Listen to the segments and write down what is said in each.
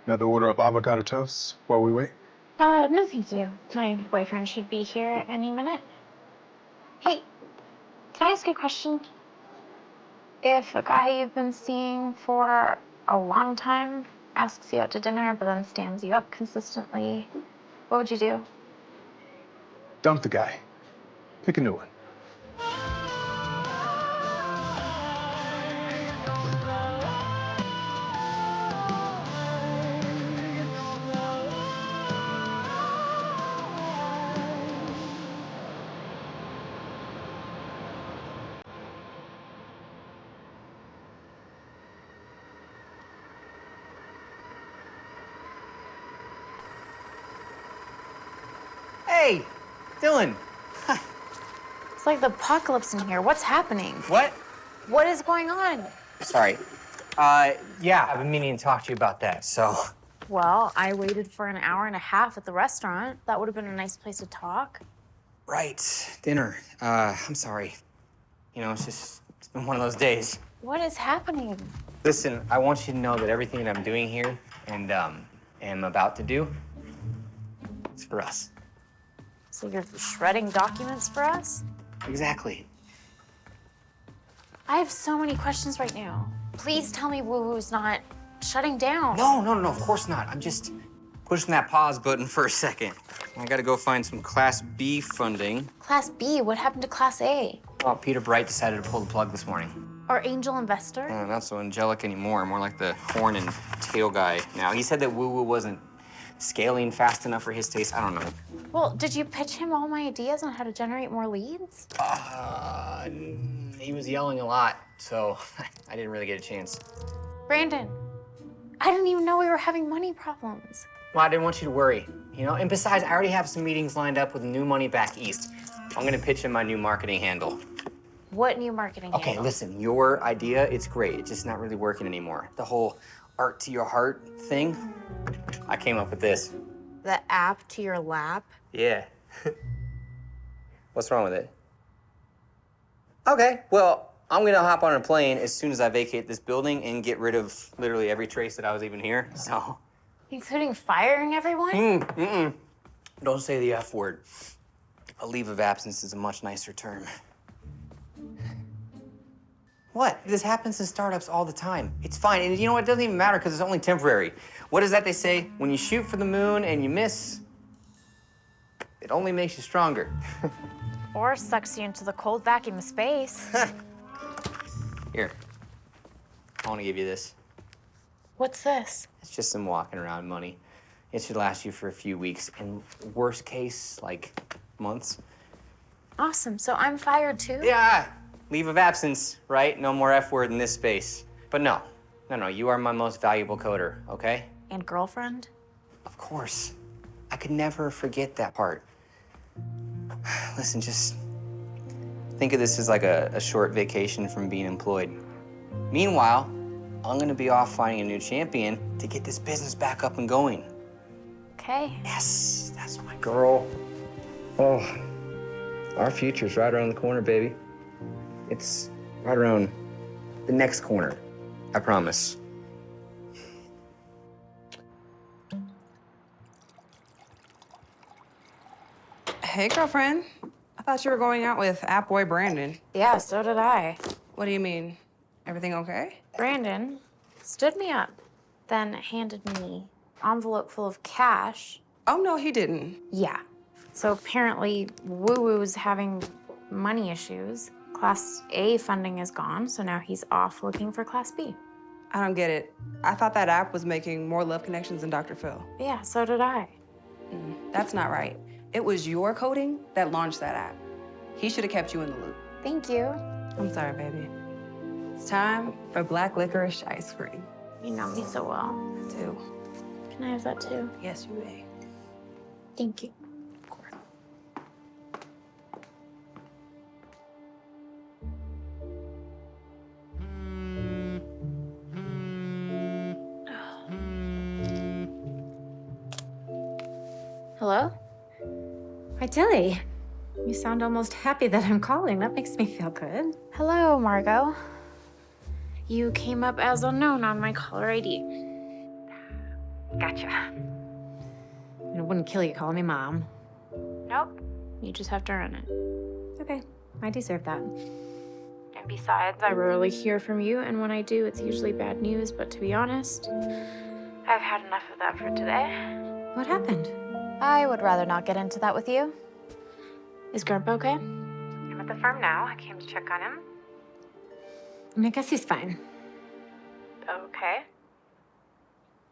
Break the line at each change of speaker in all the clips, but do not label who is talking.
Another order of avocado toast while we wait?
No thank you. My boyfriend should be here any minute. Hey, can I ask you a question? If a guy you've been seeing for a long time asks you out to dinner but then stands you up consistently, what would you do?
Dump the guy. Pick a new one.
Hey, Dylan.
It's like the apocalypse in here. What's happening?
What?
What is going on?
Sorry. Yeah, I've been meaning to talk to you about that, so.
Well, I waited for an hour and a half at the restaurant. That would have been a nice place to talk.
Right, dinner. I'm sorry. You know, it's been one of those days.
What is happening?
Listen, I want you to know that everything that I'm doing here and am about to do is for us.
So you're shredding documents for us?
Exactly.
I have so many questions right now. Please tell me Woo Woo's not shutting down.
No, of course not. I'm just pushing that pause button for a second. I gotta go find some Class B funding.
Class B? What happened to Class A?
Well, Peter Bright decided to pull the plug this morning.
Or angel investor?
Not so angelic anymore, more like the horn and tail guy now. He said that Woo Woo wasn't scaling fast enough for his taste. I don't know.
Well, did you pitch him all my ideas on how to generate more leads?
He was yelling a lot, so I didn't really get a chance.
Brandon, I didn't even know we were having money problems.
Well, I didn't want you to worry, you know? And besides, I already have some meetings lined up with new money back east. I'm gonna pitch him my new marketing handle.
What new marketing
Okay,
handle?
listen, your idea, it's great. It's just not really working anymore. The whole art to your heart thing, I came up with this.
The app to your lap?
Yeah. What's wrong with it? Okay, well, I'm gonna hop on a plane as soon as I vacate this building and get rid of literally every trace that I was even here, so.
Including firing everyone?
Don't say the F word. A leave of absence is a much nicer term. What? This happens in startups all the time. It's fine, and you know what? It doesn't even matter because it's only temporary. What is that they say? When you shoot for the moon and you miss, it only makes you stronger.
Or sucks you into the cold vacuum of space.
Here, I want to give you this.
What's this?
It's just some walking around money. It should last you for a few weeks, and worst case, like months.
Awesome, so I'm fired too?
Yeah, leave of absence, right? No more F word in this space. But no, you are my most valuable coder, okay?
And girlfriend?
Of course. I could never forget that part. Listen, just think of this as like a short vacation from being employed. Meanwhile, I'm gonna be off finding a new champion to get this business back up and going.
Okay.
Yes, that's my girl. Oh, our future's right around the corner, baby. It's right around the next corner, I promise.
Hey, girlfriend. I thought you were going out with app boy Brandon.
Yeah, so did I.
What do you mean? Everything okay?
Brandon stood me up, then handed me an envelope full of cash.
Oh, no, he didn't.
Yeah. So apparently, Woo Woo's having money issues. Class A funding is gone, so now he's off looking for Class B.
I don't get it. I thought that app was making more love connections than Dr. Phil.
Yeah, so did I.
That's not right. It was your coding that launched that app. He should have kept you in the loop.
Thank you.
I'm sorry, baby. It's time for black licorice ice cream.
You know me so well.
Too.
Can I have that too?
Yes, you may.
Thank you.
Of course.
Hello?
Hi, Tilly. You sound almost happy that I'm calling. That makes me feel good.
Hello, Margot. You came up as unknown on my caller ID.
Gotcha. And it wouldn't kill you calling me Mom.
Nope. You just have to earn it.
Okay, I deserve that.
And besides, I rarely hear from you, and when I do, it's usually bad news. But to be honest, I've had enough of that for today.
What happened?
I would rather not get into that with you. Is Grandpa okay?
I'm at the farm now. I came to check on him. I guess he's fine.
Okay.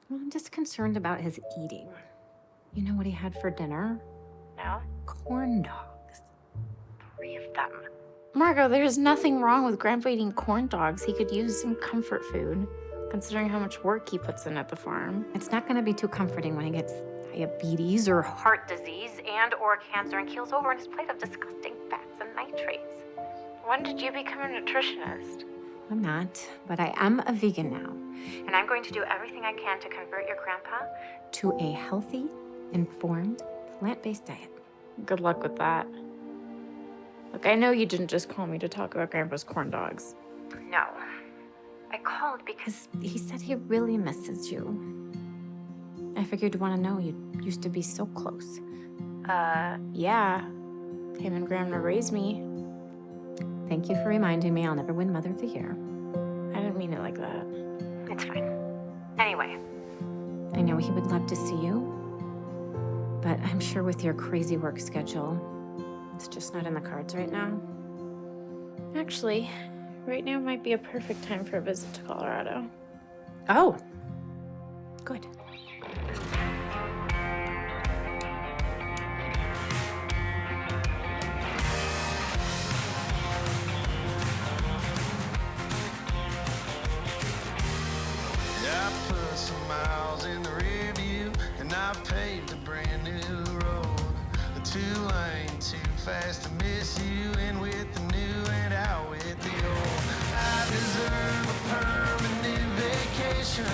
Well, I'm just concerned about his eating. You know what he had for dinner?
No?
Corn dogs. 3 of them.
Margot, there's nothing wrong with Grandpa eating corn dogs. He could use some comfort food, considering how much work he puts in at the farm.
It's not gonna be too comforting when he gets diabetes or heart disease and or cancer and keels over on his plate of disgusting fats and nitrates.
When did you become a nutritionist?
I'm not, but I am a vegan now. And I'm going to do everything I can to convert your grandpa to a healthy, informed, plant-based diet.
Good luck with that. Look, I know you didn't just call me to talk about Grandpa's corn dogs.
No. I called because he said he really misses you. I figured you'd want to know. You used to be so close.
Yeah. Him and Grandma raised me.
Thank you for reminding me I'll never win Mother of the Year.
I didn't mean it like that.
It's fine. Anyway, I know he would love to see you, but I'm sure with your crazy work schedule, it's just not in the cards right now.
Actually, right now might be a perfect time for a visit to Colorado.
Oh, good.
I put some miles in the rear view, and I paved a brand new road. A 2-lane, too fast to miss you, in with the new and out with the old. I deserve a permanent vacation,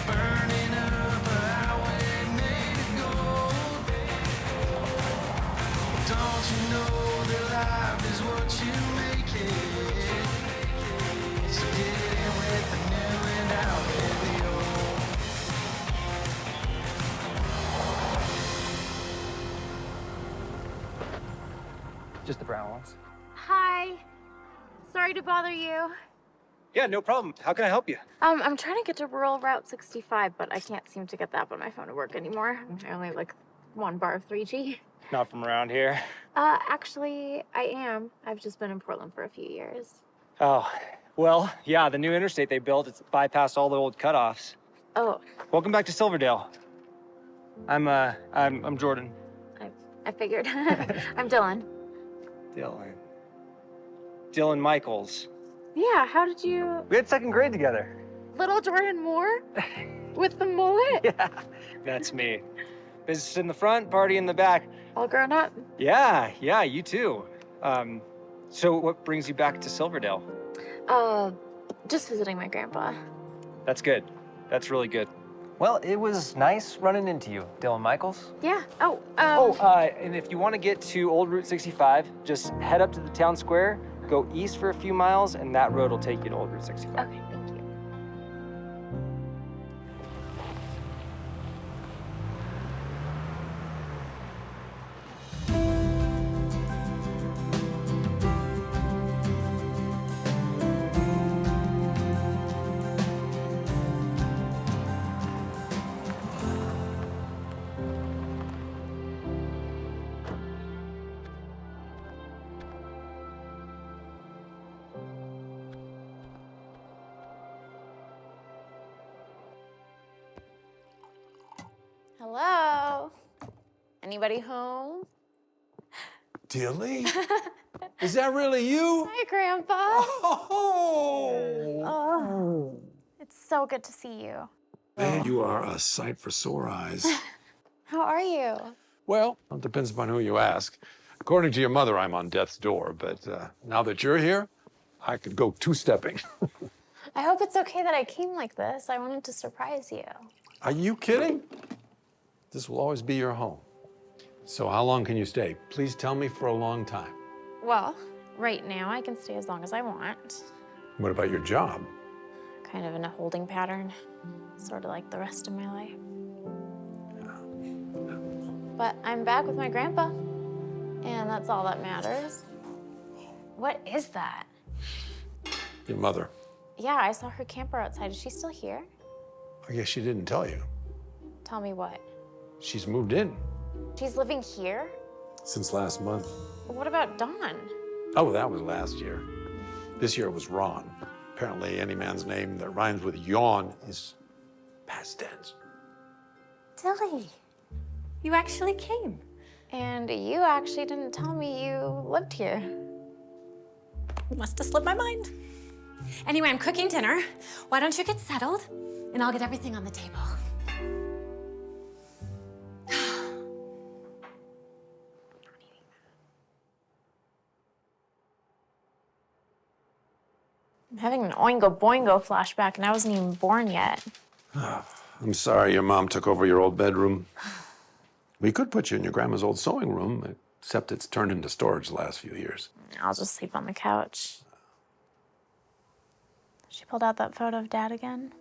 burning up a highway made of gold. Don't you know that life is what you make it? So get in with the new and out with the old.
Just the brown ones.
Hi. Sorry to bother you.
Yeah, no problem. How can I help you?
I'm trying to get to rural Route 65, but I can't seem to get the app on my phone to work anymore. I only have like 1 bar of 3G.
Not from around here.
Actually, I am. I've just been in Portland for a few years.
Oh, well, yeah, the new interstate they built, it's bypassed all the old cutoffs.
Oh,
Welcome back to Silverdale. I'm Jordan.
I figured. I'm Dylan.
Dylan Michaels.
Yeah, how did you...
We had 2nd grade together.
Little Jordan Moore? With the mullet?
Yeah, that's me. Business in the front, party in the back.
All grown up?
Yeah, you too. So what brings you back to Silverdale?
Just visiting my grandpa.
That's good. That's really good.
Well, it was nice running into you, Dylan Michaels.
Yeah.
And if you want to get to Old Route 65, just head up to the town square, go east for a few miles, and that road will take you to Old Route 65.
Okay, thank you. Hello? Anybody home?
Dilly? Is that really you?
Hi, Grandpa.
Oh!
It's so good to see you.
Man, you are a sight for sore eyes.
How are you?
Well, it depends upon who you ask. According to your mother, I'm on death's door, but now that you're here, I could go two-stepping.
I hope it's okay that I came like this. I wanted to surprise you.
Are you kidding? This will always be your home. So how long can you stay? Please tell me for a long time.
Well, right now I can stay as long as I want.
What about your job?
Kind of in a holding pattern, sort of like the rest of my life. But I'm back with my grandpa, and that's all that matters. What is that?
Your mother.
Yeah, I saw her camper outside. Is she still here?
I guess she didn't tell you.
Tell me what?
She's moved in
She's living here?
since last month.
What about Dawn?
Oh, that was last year. This year it was Ron. Apparently any man's name that rhymes with yawn is past tense.
Dilly.
You actually came.
And you actually didn't tell me you lived here.
Must have slipped my mind. Anyway, I'm cooking dinner. Why don't you get settled, and I'll get everything on the table.
I'm having an Oingo Boingo flashback, and I wasn't even born yet.
I'm sorry your mom took over your old bedroom. We could put you in your grandma's old sewing room, except it's turned into storage the last few years.
I'll just sleep on the couch. She pulled out that photo of Dad again.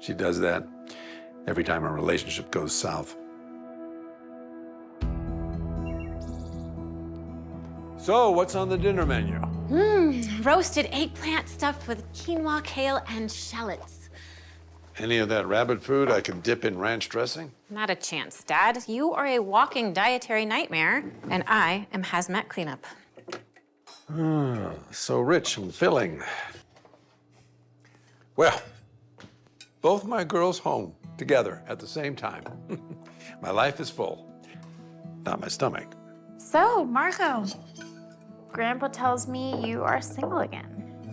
She does that every time a relationship goes south. So, what's on the dinner menu?
Roasted eggplant stuffed with quinoa, kale, and shallots.
Any of that rabbit food I can dip in ranch dressing?
Not a chance, Dad. You are a walking dietary nightmare, and I am hazmat cleanup.
So rich and filling. Well, both my girls home together at the same time. My life is full, not my stomach.
So, Marco, Grandpa tells me you are single again.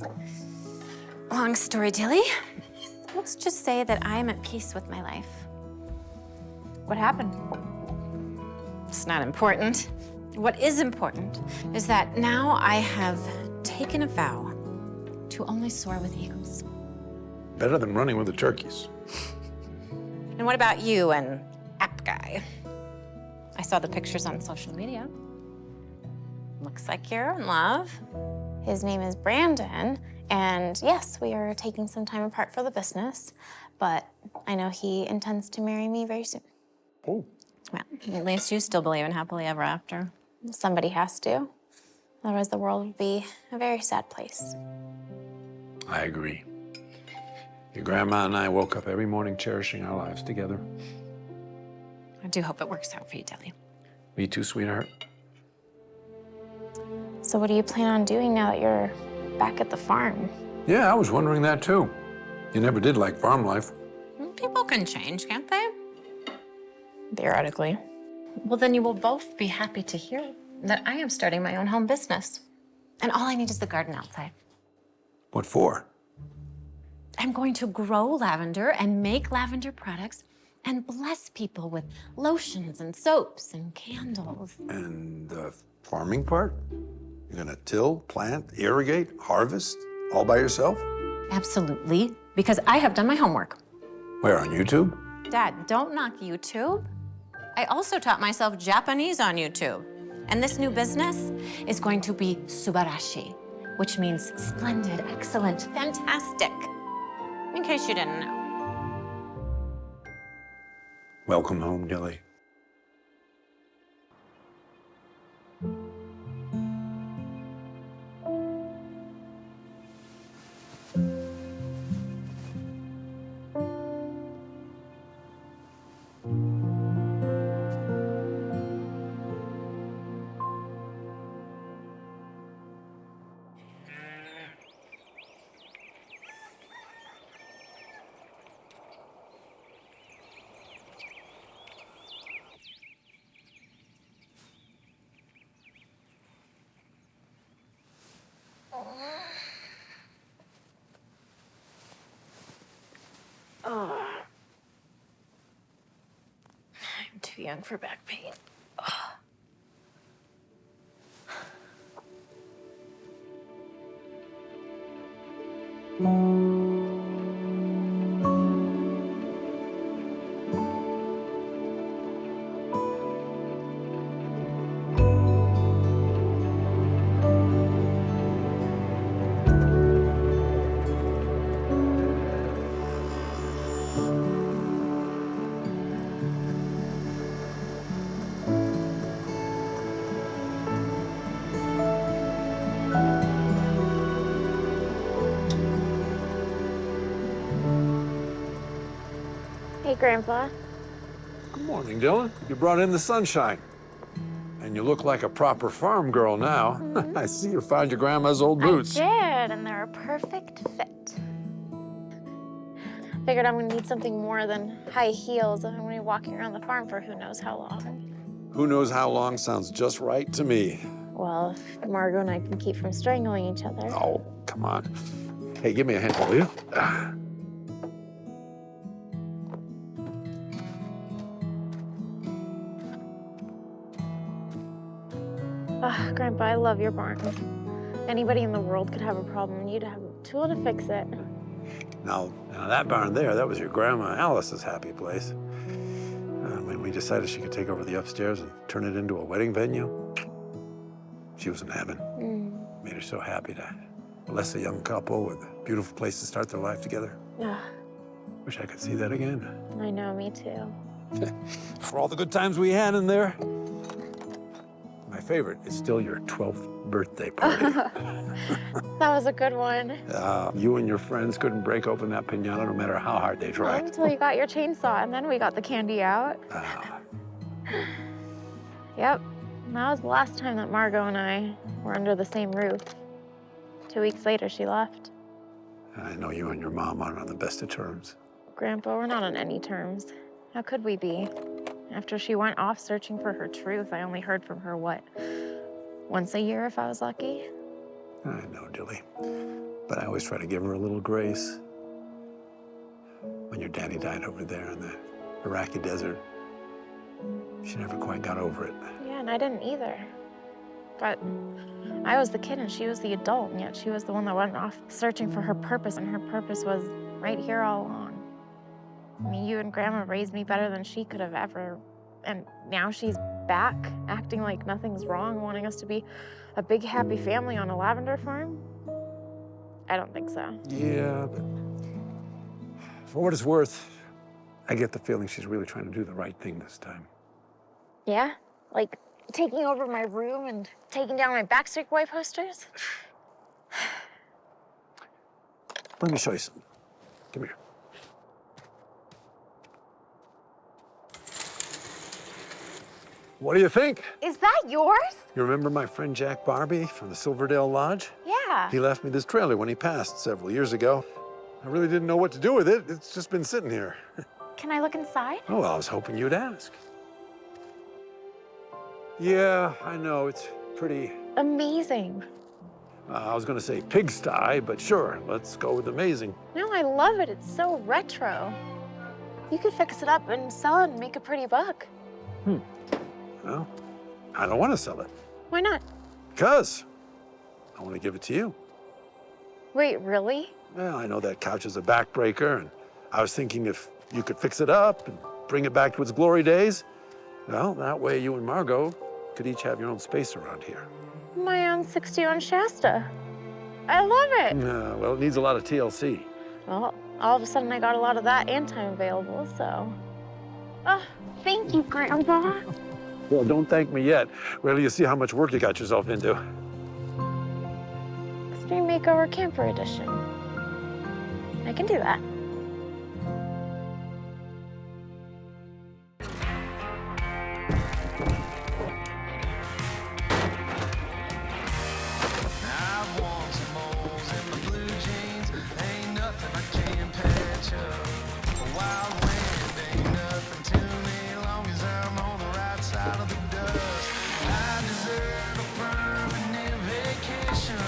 Long story, Dilly. Let's just say that I am at peace with my life.
What happened?
It's not important. What is important is that now I have taken a vow to only soar with eagles.
Better than running with the turkeys.
And what about you and app guy? I saw the pictures on social media. Looks like you're in love.
His name is Brandon, and yes, we are taking some time apart for the business, but I know he intends to marry me very soon.
Oh.
Well, at least you still believe in happily ever after.
Somebody has to. Otherwise, the world would be a very sad place.
I agree. Your grandma and I woke up every morning cherishing our lives together.
I do hope it works out for you, Dilly.
Me too, sweetheart.
So what do you plan on doing now that you're back at the farm?
Yeah, I was wondering that too. You never did like farm life.
People can change, can't they?
Theoretically.
Well, then you will both be happy to hear that I am starting my own home business. And all I need is the garden outside.
What for?
I'm going to grow lavender and make lavender products and bless people with lotions and soaps and candles.
And the farming part? You're gonna till, plant, irrigate, harvest, all by yourself?
Absolutely, because I have done my homework.
Where, on YouTube?
Dad, don't knock YouTube. I also taught myself Japanese on YouTube. And this new business is going to be subarashi, which means splendid, excellent, fantastic. In case you didn't know.
Welcome home, Dilly.
too young for back pain.
Hey, Grandpa.
Good morning, Dylan. You brought in the sunshine. And you look like a proper farm girl now. I see you found your grandma's old boots.
I did, and they're a perfect fit. Figured I'm gonna need something more than high heels if I'm gonna be walking around the farm for who knows how long.
Who knows how long sounds just right to me.
Well, if Margot and I can keep from strangling each other.
Oh, come on. Hey, give me a hand, will you?
Grandpa, I love your barn. Anybody in the world could have a problem, and you'd have a tool to fix it.
Now that barn there, that was your grandma Alice's happy place. When we decided she could take over the upstairs and turn it into a wedding venue, she was in heaven. Made her so happy to bless a young couple with a beautiful place to start their life together. Wish I could see that again.
I know, me too.
For all the good times we had in there. My favorite is still your 12th birthday party.
That was a good one.
You and your friends couldn't break open that piñata no matter how hard they tried.
Until you got your chainsaw, and then we got the candy out. Yep, that was the last time that Margot and I were under the same roof. 2 weeks later, she left.
I know you and your mom aren't on the best of terms.
Grandpa, we're not on any terms. How could we be? After she went off searching for her truth, I only heard from her, what, once a year if I was lucky?
I know, Dilly. But I always try to give her a little grace. When your daddy died over there in the Iraqi desert, she never quite got over it.
Yeah, and I didn't either. But I was the kid and she was the adult, and yet she was the one that went off searching for her purpose, and her purpose was right here all along. I mean, you and Grandma raised me better than she could have ever, and now she's back, acting like nothing's wrong, wanting us to be a big, happy family on a lavender farm? I don't think so.
Yeah, but for what it's worth, I get the feeling she's really trying to do the right thing this time.
Yeah? Like taking over my room and taking down my Backstreet Boy posters?
Let me show you something. Come here. What do you think?
Is that yours?
You remember my friend Jack Barbie from the Silverdale Lodge?
Yeah.
He left me this trailer when he passed several years ago. I really didn't know what to do with it. It's just been sitting here.
Can I look inside?
Oh, well, I was hoping you'd ask. Yeah, I know, it's pretty...
Amazing.
I was gonna say pigsty, but sure, let's go with amazing.
No, I love it. It's so retro. You could fix it up and sell it and make a pretty buck.
Well, I don't want to sell it.
Why not?
Because I want to give it to you.
Wait, really?
Well, I know that couch is a backbreaker, and I was thinking if you could fix it up and bring it back to its glory days, well, that way you and Margot could each have your own space around here.
My own 60 on Shasta. I love it.
Well, it needs a lot of TLC.
Well, all of a sudden I got a lot of that and time available, so. Oh, thank you, Grandpa.
Well, don't thank me yet. Wait till you see how much work you got yourself into.
Extreme Makeover Camper Edition. I can do that.
I've worn some moles in my blue jeans. Ain't nothing I can't patch up. A wild wind ain't nothing to me, long as I'm on the right side of the dust. I deserve a permanent vacation.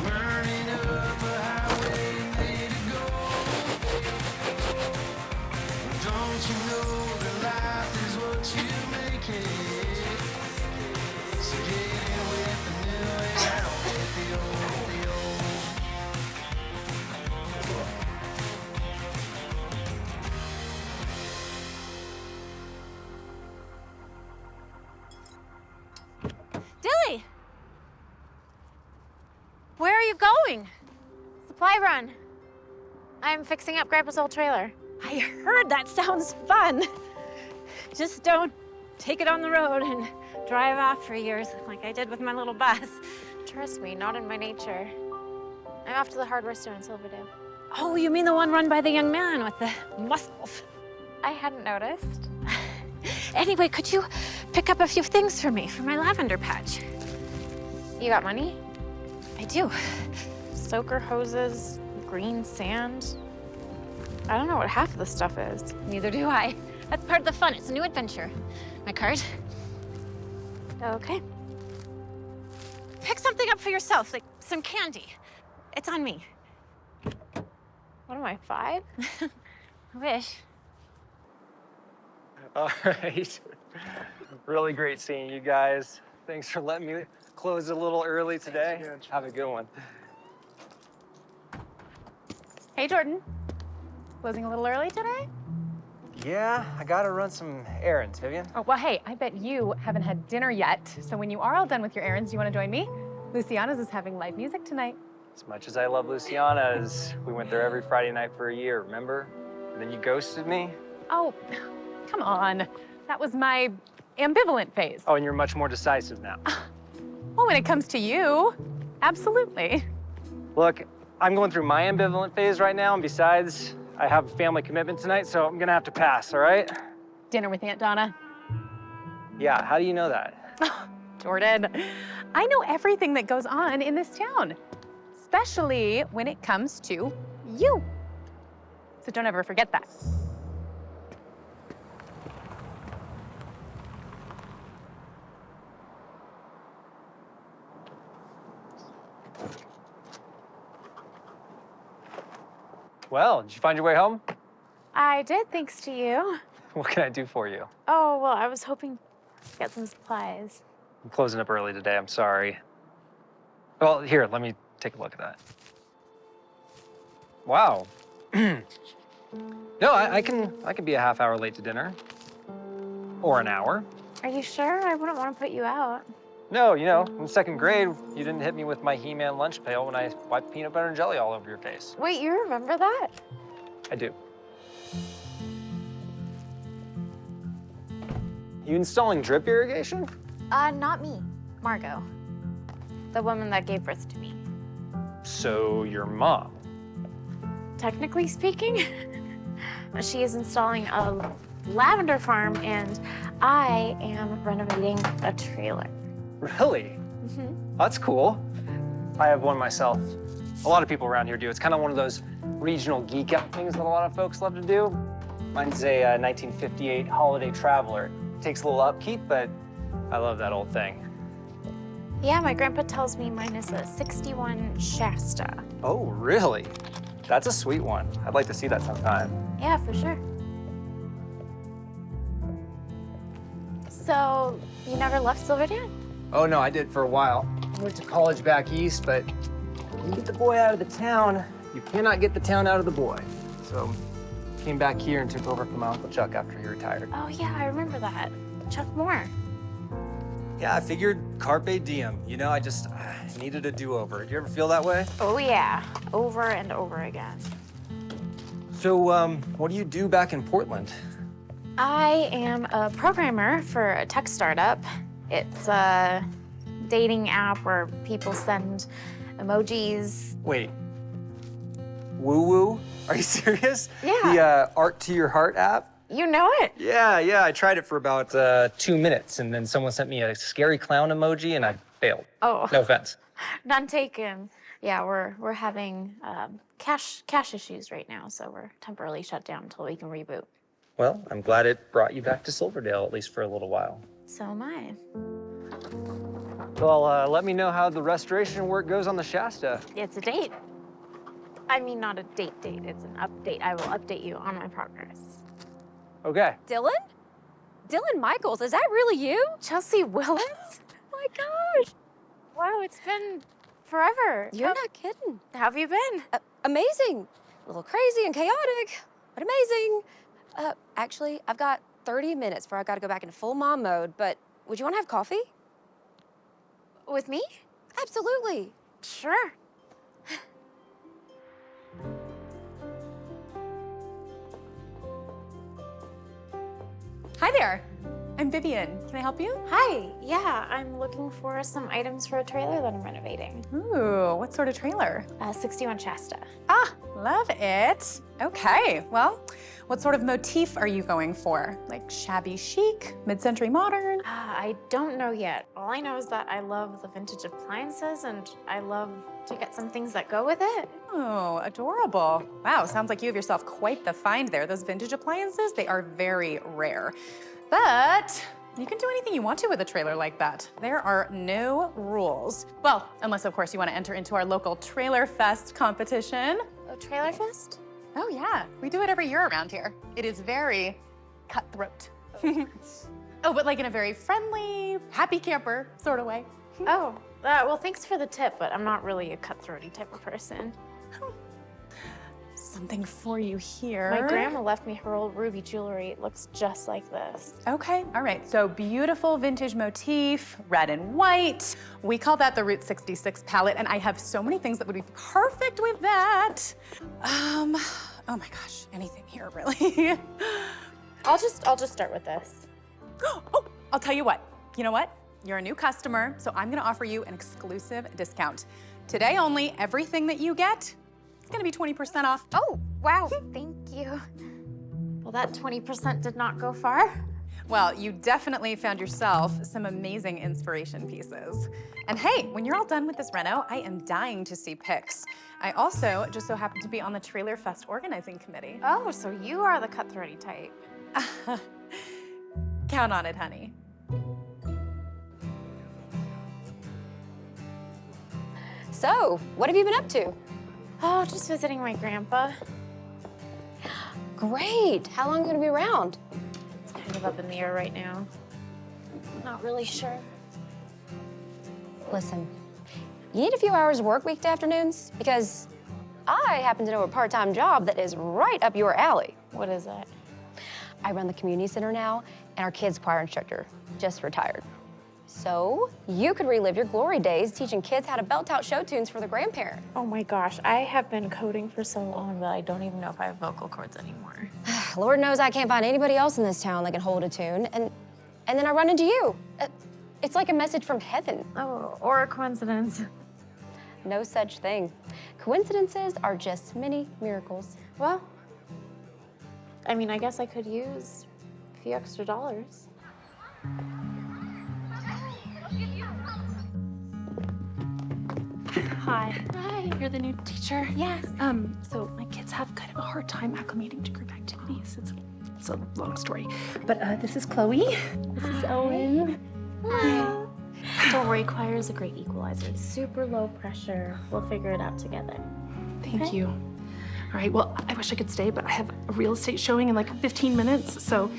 Burning up a highway made to go. Don't Don't you know that life is what you make it? So get in with the new and out with the old, the old.
Dilly! Where are you going?
Supply run. I'm fixing up Grandpa's old trailer.
I heard that sounds fun. Just don't take it on the road and drive off for years like I did with my little bus.
Trust me, not in my nature. I'm off to the hardware store in Silverdale.
Oh, you mean the one run by the young man with the muscles?
I hadn't noticed.
Anyway, could you pick up a few things for me for my lavender patch?
You got money?
I do.
Soaker hoses, green sand. I don't know what half of the stuff is.
Neither do I. That's part of the fun. It's a new adventure. My card.
Okay.
Pick something up for yourself, like some candy. It's on me.
What am I, 5?
I wish.
All right. Really great seeing you guys. Thanks for letting me close a little early today. Have a good one.
Hey, Jordan. Closing a little early today?
Yeah, I gotta run some errands, Vivian.
Oh, well, hey, I bet you haven't had dinner yet. So when you are all done with your errands, do you want to join me? Luciana's is having live music tonight.
As much as I love Luciana's, we went there every Friday night for a year, remember? And then you ghosted me.
Oh, come on. That was my ambivalent phase.
Oh, and you're much more decisive now.
Well, when it comes to you, absolutely.
Look, I'm going through my ambivalent phase right now, and besides, I have a family commitment tonight, so I'm gonna have to pass, all right?
Dinner with Aunt Donna.
Yeah, how do you know that?
Jordan, I know everything that goes on in this town, especially when it comes to you. So don't ever forget that.
Well, did you find your way home?
I did, thanks to you.
What can I do for you?
Oh, well, I was hoping to get some supplies.
I'm closing up early today, I'm sorry. Well, here, let me take a look at that. Wow. No, I can be a half hour late to dinner. Or an hour.
Are you sure? I wouldn't want to put you out.
No, you know, in second grade, you didn't hit me with my He-Man lunch pail when I wiped peanut butter and jelly all over your face.
Wait, you remember that?
I do. You installing drip irrigation?
Not me. Margot. The woman that gave birth to me.
So your mom.
Technically speaking, she is installing a lavender farm and I am renovating a trailer.
Really? That's cool. I have one myself. A lot of people around here do. It's kind of one of those regional geek out things that a lot of folks love to do. Mine's a 1958 holiday traveler. Takes a little upkeep, but I love that old thing.
Yeah, my grandpa tells me mine is a 61 Shasta.
Oh, really? That's a sweet one. I'd like to see that sometime.
Yeah, for sure. So, you never left Silverdale?
Oh, no, I did for a while. I went to college back east, but when you get the boy out of the town, you cannot get the town out of the boy. So, came back here and took over from my Uncle Chuck after he retired.
Oh, yeah, I remember that. Chuck Moore.
Yeah, I figured carpe diem. You know, I needed a do-over. Do you ever feel that way?
Oh, yeah. Over and over again.
So, what do you do back in Portland?
I am a programmer for a tech startup. It's a dating app where people send emojis.
Wait. Woo-woo? Are you serious?
Yeah.
The Art to Your Heart app?
You know it?
Yeah, I tried it for about 2 minutes, and then someone sent me a scary clown emoji, and I failed.
Oh.
No offense.
None taken. Yeah, we're having cash issues right now, so we're temporarily shut down until we can reboot.
Well, I'm glad it brought you back to Silverdale, at least for a little while.
So am I.
Well, let me know how the restoration work goes on the Shasta.
It's a date. I mean, not a date. It's an update. I will update you on my progress.
Okay.
Dylan? Dylan Michaels, is that really you?
Chelsea Willett?
Oh my gosh.
Wow, it's been forever.
You're not kidding.
How have you been?
Amazing. A little crazy and chaotic, but amazing. Actually, I've got 30 minutes before I gotta go back into full mom mode, but would you wanna have coffee?
With me?
Absolutely.
Sure.
Hi there. I'm Vivian. Can I help you?
Hi. Yeah, I'm looking for some items for a trailer that I'm renovating.
Ooh, what sort of trailer?
61 Shasta.
Ah, love it. Okay, well, what sort of motif are you going for? Like shabby chic, mid-century modern?
I don't know yet. All I know is that I love the vintage appliances and I love to get some things that go with it.
Oh, adorable. Wow, sounds like you have yourself quite the find there. Those vintage appliances, they are very rare. But you can do anything you want to with a trailer like that. There are no rules. Well, unless, of course, you want to enter into our local Trailer Fest competition.
A trailer fest?
Oh, yeah. We do it every year around here. It is very cutthroat. Oh, but like in a very friendly, happy camper sort of way.
Oh, well, thanks for the tip, but I'm not really a cutthroaty type of person.
Something for you here.
My grandma left me her old ruby jewelry. It looks just like this.
Okay, all right. So beautiful vintage motif, red and white. We call that the Route 66 palette, and I have so many things that would be perfect with that. Oh my gosh, anything here really.
I'll just start with this.
Oh, I'll tell you what. You know what? You're a new customer, so I'm gonna offer you an exclusive discount. Today only, everything that you get, it's gonna be 20% off.
Oh, wow, thank you. Well, that 20% did not go far.
Well, you definitely found yourself some amazing inspiration pieces. And hey, when you're all done with this reno, I am dying to see pics. I also just so happen to be on the Trailer Fest organizing committee.
Oh, so you are the cutthroaty type.
Count on it, honey.
So, what have you been up to?
Oh, just visiting my grandpa.
Great. How long are you gonna be around?
It's kind of up in the air right now. Not really sure.
Listen, you need a few hours of work weekday afternoons because I happen to know a part-time job that is right up your alley.
What is that?
I run the community center now, and our kids' choir instructor just retired. So you could relive your glory days teaching kids how to belt out show tunes for the grandparent.
Oh my gosh, I have been coding for so long that I don't even know if I have vocal cords anymore.
Lord knows I can't find anybody else in this town that can hold a tune, and then I run into you. It's like a message from heaven.
Oh, or a coincidence.
No such thing. Coincidences are just mini miracles.
Well, I mean, I guess I could use a few extra dollars.
Hi.
Hi.
You're the new teacher?
Yes.
So my kids have kind of a hard time acclimating to group activities. It's a long story. But this is Chloe. This is Owen.
Hi. Don't worry, choir is a great equalizer. It's super low pressure. We'll figure it out together.
Thank you. All right, well, I wish I could stay, but I have a real estate showing in like 15 minutes, so.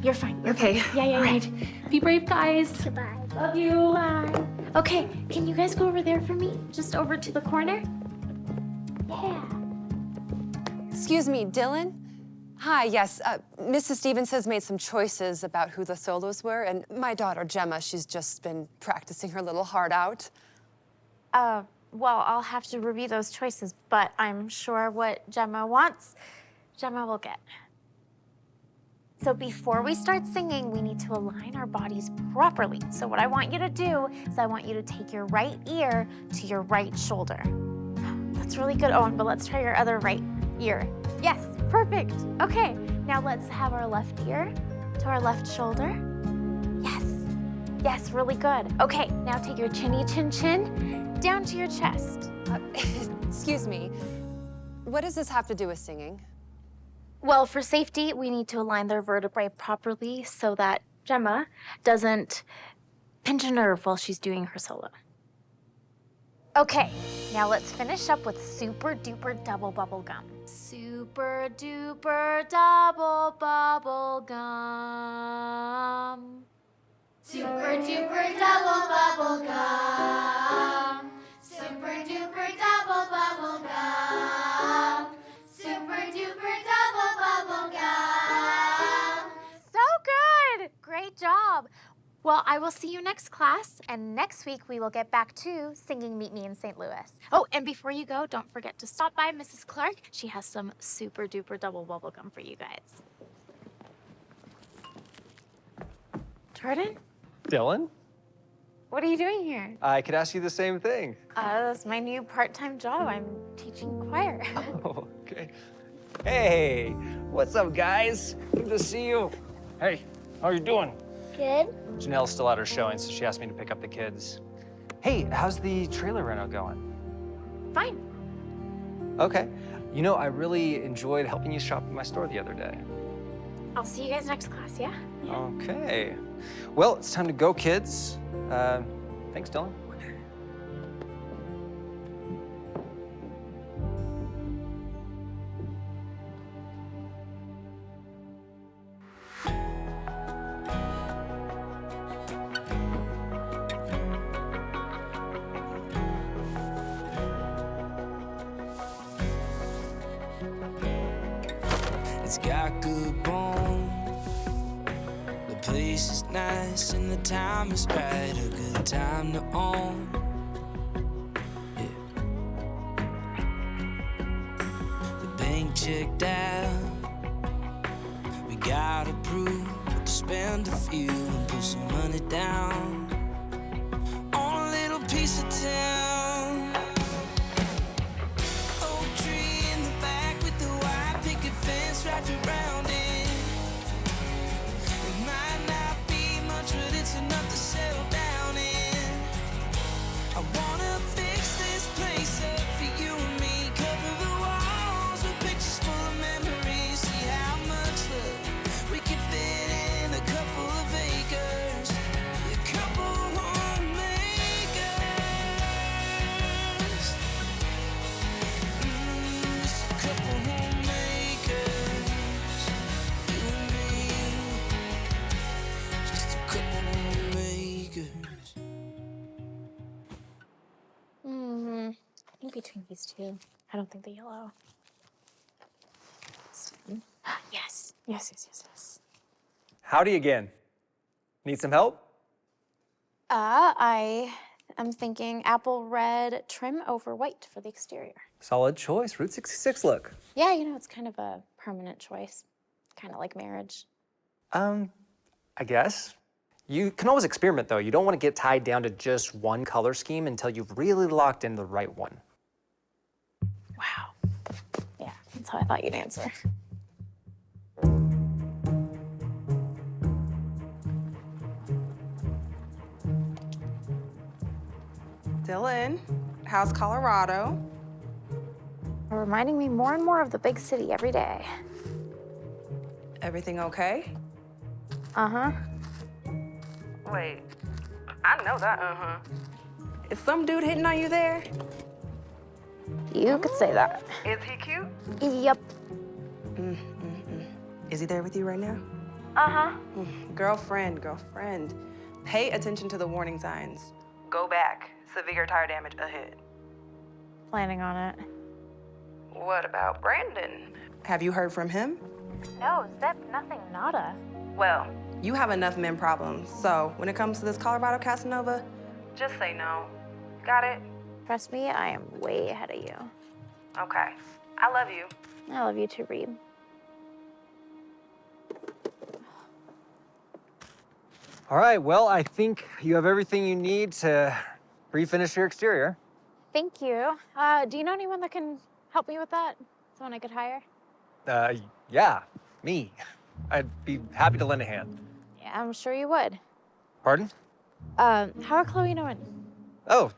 You're fine.
Okay.
Yeah.
All right. Be brave, guys.
Goodbye.
Love you.
Bye. Okay, can you guys go over there for me? Just over to the corner? Yeah.
Excuse me, Dylan? Hi, yes, Mrs. Stevens has made some choices about who the solos were, and my daughter, Gemma, she's just been practicing her little heart out.
Well, I'll have to review those choices, but I'm sure what Gemma wants, Gemma will get. So before we start singing, we need to align our bodies properly. So what I want you to do is I want you to take your right ear to your right shoulder. That's really good, Owen, but let's try your other right ear. Yes, perfect. Okay, now let's have our left ear to our left shoulder. Yes, really good. Okay, now take your chinny chin chin down to your chest.
Excuse me, what does this have to do with singing?
Well, for safety, we need to align their vertebrae properly so that Gemma doesn't pinch a nerve while she's doing her solo. Okay, now let's finish up with super duper double bubble gum. Super duper double bubble gum. Super duper double bubble gum. Super duper double bubble gum. Super duper double bubble gum. So good! Great job. Well, I will see you next class, and next week we will get back to singing Meet Me in St. Louis. Oh, and before you go, don't forget to stop by Mrs. Clark. She has some super duper double bubble gum for you guys. Jordan,
Dylan?
what are you doing here?
I could ask you the same thing.
That's my new part-time job. I'm teaching choir.
Oh, okay. Hey, what's up, guys? Good to see you. Hey, how are you doing?
Good.
Janelle's still at her showing, so she asked me to pick up the kids. Hey, how's the trailer reno going?
Fine.
Okay. You know, I really enjoyed helping you shop at my store the other day.
I'll see you guys next class, yeah?
Okay. Well, it's time to go, kids. Thanks, Dylan.
It's got good bone. The place is nice and the time is right. A good time to own. Yeah. The bank checked out. We got approved to spend a few and put some money down on a little piece of town. Oak tree in the back with the white picket fence wrapped around it. It might not be much, but it's enough to settle down in. I wanna fix this place up for you and me. Cover the walls with pictures full of memories. See how much love we can fit in a couple of acres. A couple homemakers. Just a couple homemakers. You and me. Just a couple homemakers.
Mm-hmm. I think between these two, I don't think the yellow. Yes. Yes.
Howdy again. Need some help?
I am thinking apple red trim over white for the exterior.
Solid choice. Route 66 look.
Yeah, you know, it's kind of a permanent choice. Kind of like marriage.
I guess. You can always experiment, though. You don't want to get tied down to just one color scheme until you've really locked in the right one.
Wow. Yeah, that's how I thought you'd answer.
Dylan, how's Colorado?
You're reminding me more and more of the big city every day.
Everything okay?
Uh-huh.
Wait, I know that, uh-huh. Is some dude hitting on you there?
You could say that.
Is he cute?
Yep.
Is he there with you right now?
Uh-huh.
Girlfriend. Pay attention to the warning signs. Go back. Severe tire damage ahead.
Planning on it.
What about Brandon? Have you heard from him?
No, Zep, nothing, nada.
Well, you have enough men problems, so when it comes to this Colorado Casanova, just say no. Got it?
Trust me, I am way ahead of you.
Okay. I love you.
I love you too, Reed.
All right, well, I think you have everything you need to refinish your exterior.
Thank you. Do you know anyone that can help me with that? Someone I could hire?
Yeah, me. I'd be happy to lend a hand.
Yeah, I'm sure you would.
Pardon?
How are Chloe and Owen?
Oh,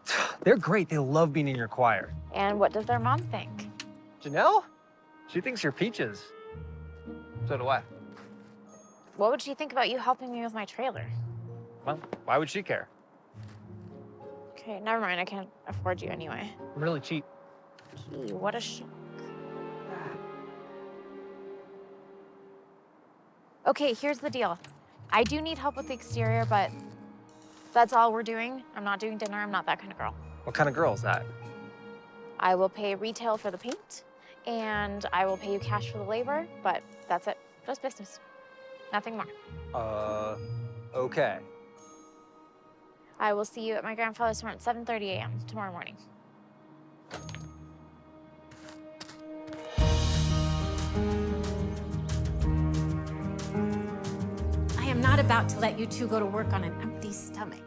they're great. They love being in your choir.
And what does their mom think?
Janelle? She thinks you're peaches. So do I.
What would she think about you helping me with my trailer?
Well, why would she care?
Okay. Okay, never mind. I can't afford you anyway.
I'm really cheap.
Gee, what a shock. Okay, here's the deal. I do need help with the exterior, but that's all we're doing. I'm not doing dinner. I'm not that kind of girl.
What kind of girl is that?
I will pay retail for the paint, and I will pay you cash for the labor, but that's it. Just business. Nothing more.
Okay.
I will see you at my grandfather's farm at 7:30 a.m. tomorrow morning.
I am not about to let you two go to work on an empty stomach.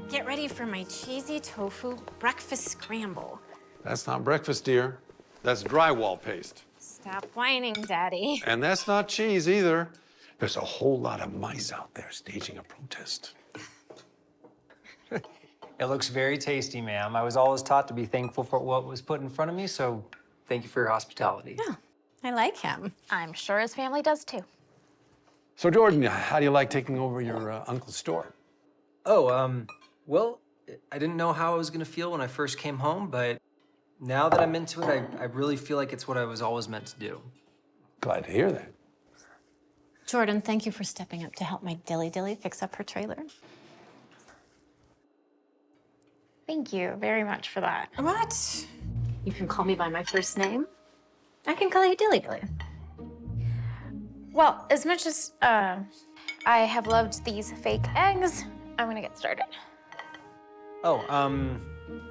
Get ready for my cheesy tofu breakfast scramble.
That's not breakfast, dear. That's drywall paste.
Stop whining, Daddy.
And that's not cheese either. There's a whole lot of mice out there staging a protest.
It looks very tasty, ma'am. I was always taught to be thankful for what was put in front of me, so thank you for your hospitality.
Yeah, I like him.
I'm sure his family does too.
So, Jordan, how do you like taking over your uncle's store?
Oh, well, I didn't know how I was gonna feel when I first came home, but now that I'm into it, I really feel like it's what I was always meant to do.
Glad to hear that.
Jordan, thank you for stepping up to help my dilly fix up her trailer.
Thank you very much for that.
What? You can call me by my first name. I can call you Dilly.
Well, as much as I have loved these fake eggs, I'm gonna get started.
Oh,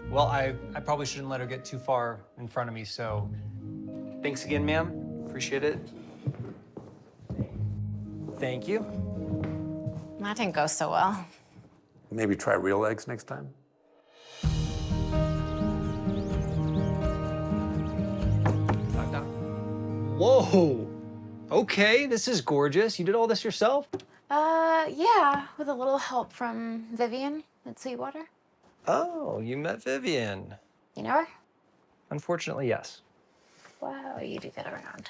well, I probably shouldn't let her get too far in front of me, so thanks again, ma'am. Appreciate it. Thank you.
That didn't go so well.
Maybe try real eggs next time?
Whoa. Okay, this is gorgeous. You did all this yourself?
Yeah, with a little help from Vivian at Sweetwater.
Oh, you met Vivian.
You know her?
Unfortunately, yes.
Wow, you do get around.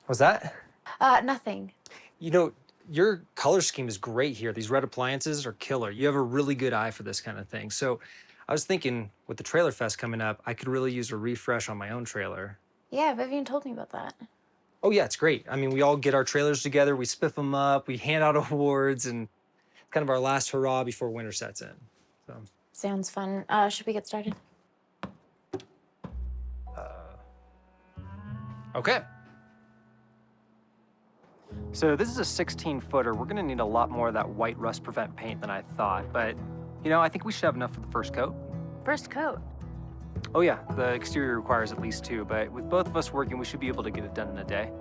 Was that?
Nothing.
You know, your color scheme is great here. These red appliances are killer. You have a really good eye for this kind of thing. So I was thinking with the Trailer Fest coming up, I could really use a refresh on my own trailer.
Yeah, Vivian told me about that.
Oh yeah, it's great. I mean, we all get our trailers together, we spiff them up, we hand out awards, and it's kind of our last hurrah before winter sets in. So.
Sounds fun. Should we get started?
Okay. So this is a 16-footer. We're gonna need a lot more of that white rust prevent paint than I thought, but you know, I think we should have enough for the first coat.
First coat.
Oh yeah, the exterior requires at least 2, but with both of us working, we should be able to get it done in a day.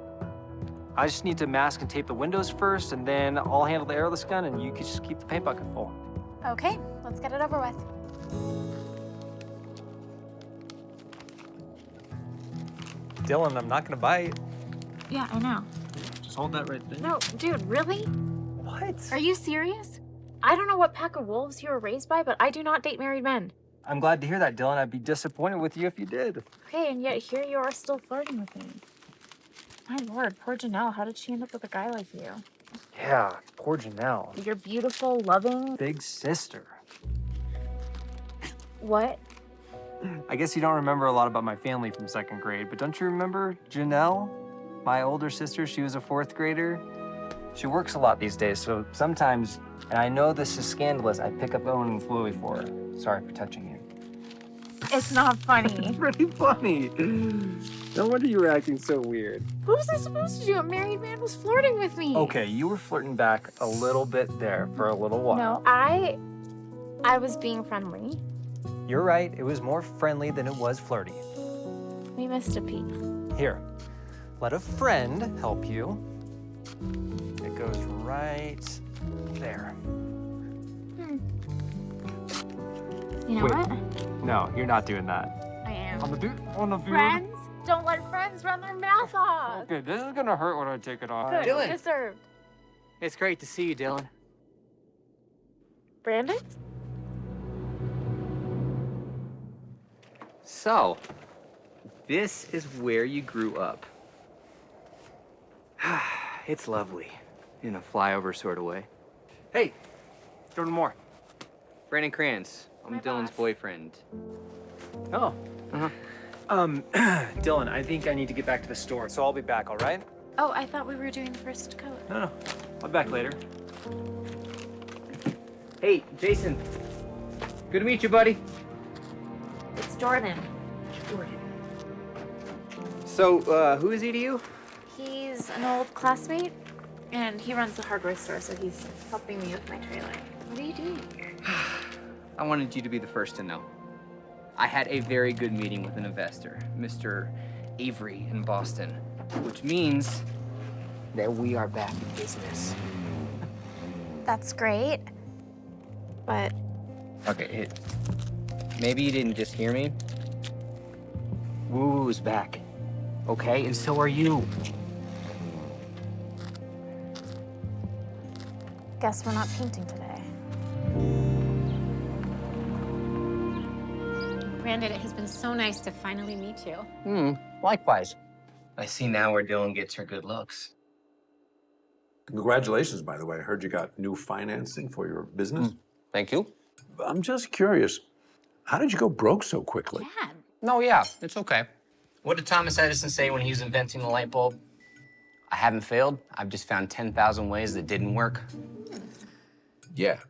I just need to mask and tape the windows first, and then I'll handle the airless gun, and you can just keep the paint bucket full.
Okay, let's get it over with.
Dylan, I'm not gonna bite.
Yeah, I know.
Just hold that right there.
No, dude, really?
What?
Are you serious? I don't know what pack of wolves you were raised by, but I do not date married men.
I'm glad to hear that, Dylan. I'd be disappointed with you if you did.
Okay, and yet here you are still flirting with me. My lord, poor Janelle. How did she end up with a guy like you?
Yeah, poor Janelle.
You're beautiful, loving.
Big sister.
What?
I guess you don't remember a lot about my family from 2nd grade, but don't you remember Janelle? My older sister, she was a 4th grader. She works a lot these days, so sometimes, and I know this is scandalous, I pick up Owen and Fluey for her. Sorry for touching you.
It's not funny.
It's pretty funny. No wonder you were acting so weird.
What was I supposed to do? A married man was flirting with me.
Okay, you were flirting back a little bit there for a little while.
No, I was being friendly.
You're right, it was more friendly than it was flirty.
We missed a peek.
Here, let a friend help you. It goes right there.
You know
Wait.
what?
No, you're not doing that.
I am.
On the boot.
Friends? Don't let friends run their mouth off.
Okay, this is gonna hurt when I take it off.
Good,
Dylan.
deserved.
It's great to see you, Dylan.
Brandon?
So, this is where you grew up. It's lovely, in a flyover sort of way.
Hey, Jordan Moore.
Brandon Kranz, I'm Dylan's boyfriend.
Oh.
Uh-huh.
Dylan, I think I need to get back to the store, so I'll be back, all right?
Oh, I thought we were doing the first coat.
No, I'll be back later.
Hey, Jason. Good to meet you, buddy.
It's Jordan.
So, who is he to you?
He's an old classmate, and he runs the hardware store, so he's helping me with my trailer. What are you doing here?
I wanted you to be the first to know. I had a very good meeting with an investor, Mr. Avery in Boston, which means that we are back in business.
That's great, but
Okay, maybe you didn't just hear me. Woo is back, okay? And so are you.
guess we're not painting today.
Brandon, it has been so nice to finally meet you.
Likewise. I see now where Dylan gets her good looks.
Congratulations, by the way. I heard you got new financing for your business.
Thank you.
I'm just curious, how did you go broke so quickly?
Dad.
No, yeah, it's okay. What did Thomas Edison say when he was inventing the light bulb? I haven't failed. I've just found 10,000 ways that didn't work.
Yeah.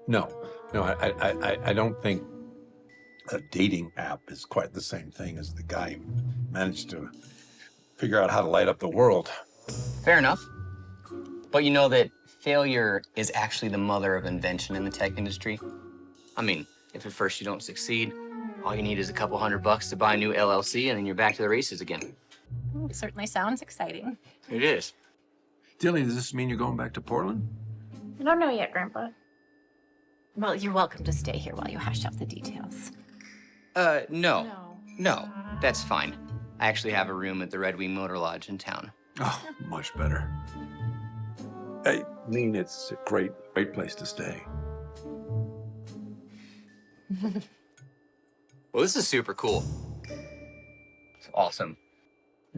No, I don't think a dating app is quite the same thing as the guy who managed to figure out how to light up the world.
Fair enough. But you know that failure is actually the mother of invention in the tech industry? I mean, if at first you don't succeed, all you need is a couple $100 to buy a new LLC and then you're back to the races again.
It certainly sounds exciting.
It is.
Dilly, does this mean you're going back to Portland?
I don't know yet, Grandpa.
Well, you're welcome to stay here while you hash out the details.
No, that's fine. I actually have a room at the Red Wing Motor Lodge in town.
Oh, much better. I mean, it's a great place to stay.
Well, this is super cool. It's awesome.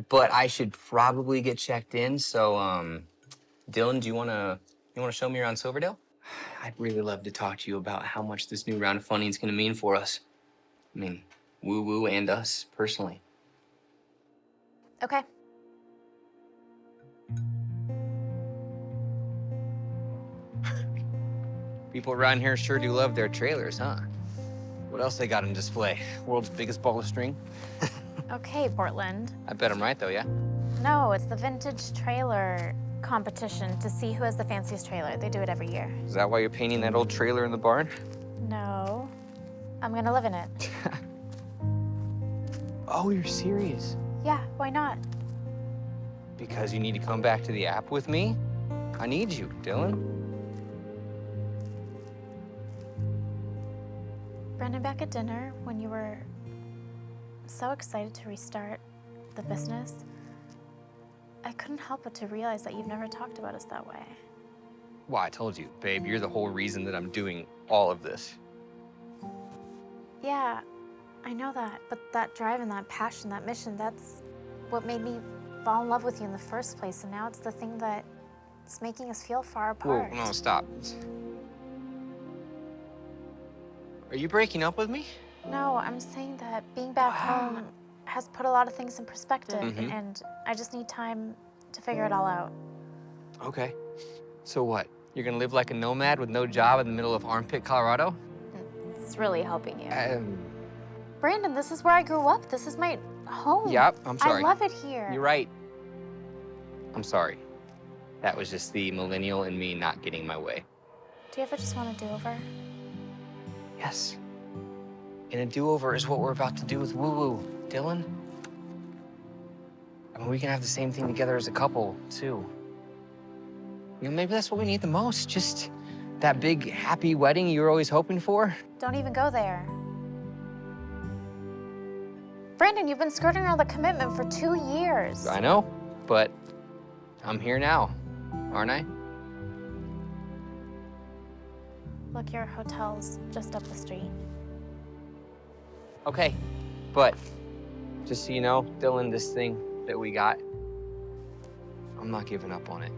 But I should probably get checked in, so, Dylan, do you wanna show me around Silverdale? I'd really love to talk to you about how much this new round of funding is gonna mean for us. I mean, Woo Woo and us, personally.
Okay.
People around here sure do love their trailers, huh? What else they got on display? World's biggest ball of string?
Okay, Portland.
I bet I'm right, though, yeah?
No, it's the vintage trailer competition to see who has the fanciest trailer. They do it every year.
Is that why you're painting that old trailer in the barn?
No, I'm gonna live in it.
Oh, you're serious?
Yeah, why not?
Because you need to come back to the app with me? I need you, Dylan.
Brendan, back at dinner, when you were so excited to restart the business, I couldn't help but to realize that you've never talked about us that way.
Well, I told you, babe, you're the whole reason that I'm doing all of this.
Yeah, I know that, but that drive and that passion, that mission, that's what made me fall in love with you in the first place, and now it's the thing that's making us feel far apart.
Whoa, no, stop. Are you breaking up with me?
No, I'm saying that being back home has put a lot of things in perspective, and I just need time to figure it all out.
Okay. So what? You're gonna live like a nomad with no job in the middle of Armpit, Colorado?
It's really helping you.
Um,
Brandon, this is where I grew up. This is my home.
Yep, I'm sorry.
I love it here.
You're right. I'm sorry. That was just the millennial in me not getting my way.
Do you ever just want a do-over?
Yes. And a do-over is what we're about to do with Woo Woo, Dylan. I mean, we can have the same thing together as a couple, too. You know, maybe that's what we need the most. Just that big, happy wedding you were always hoping for.
Don't even go there. Brandon, you've been skirting around the commitment for 2 years.
I know, but I'm here now, aren't I?
Look, your hotel's just up the street.
Okay, but just so you know, Dylan, this thing that we got, I'm not giving up on it.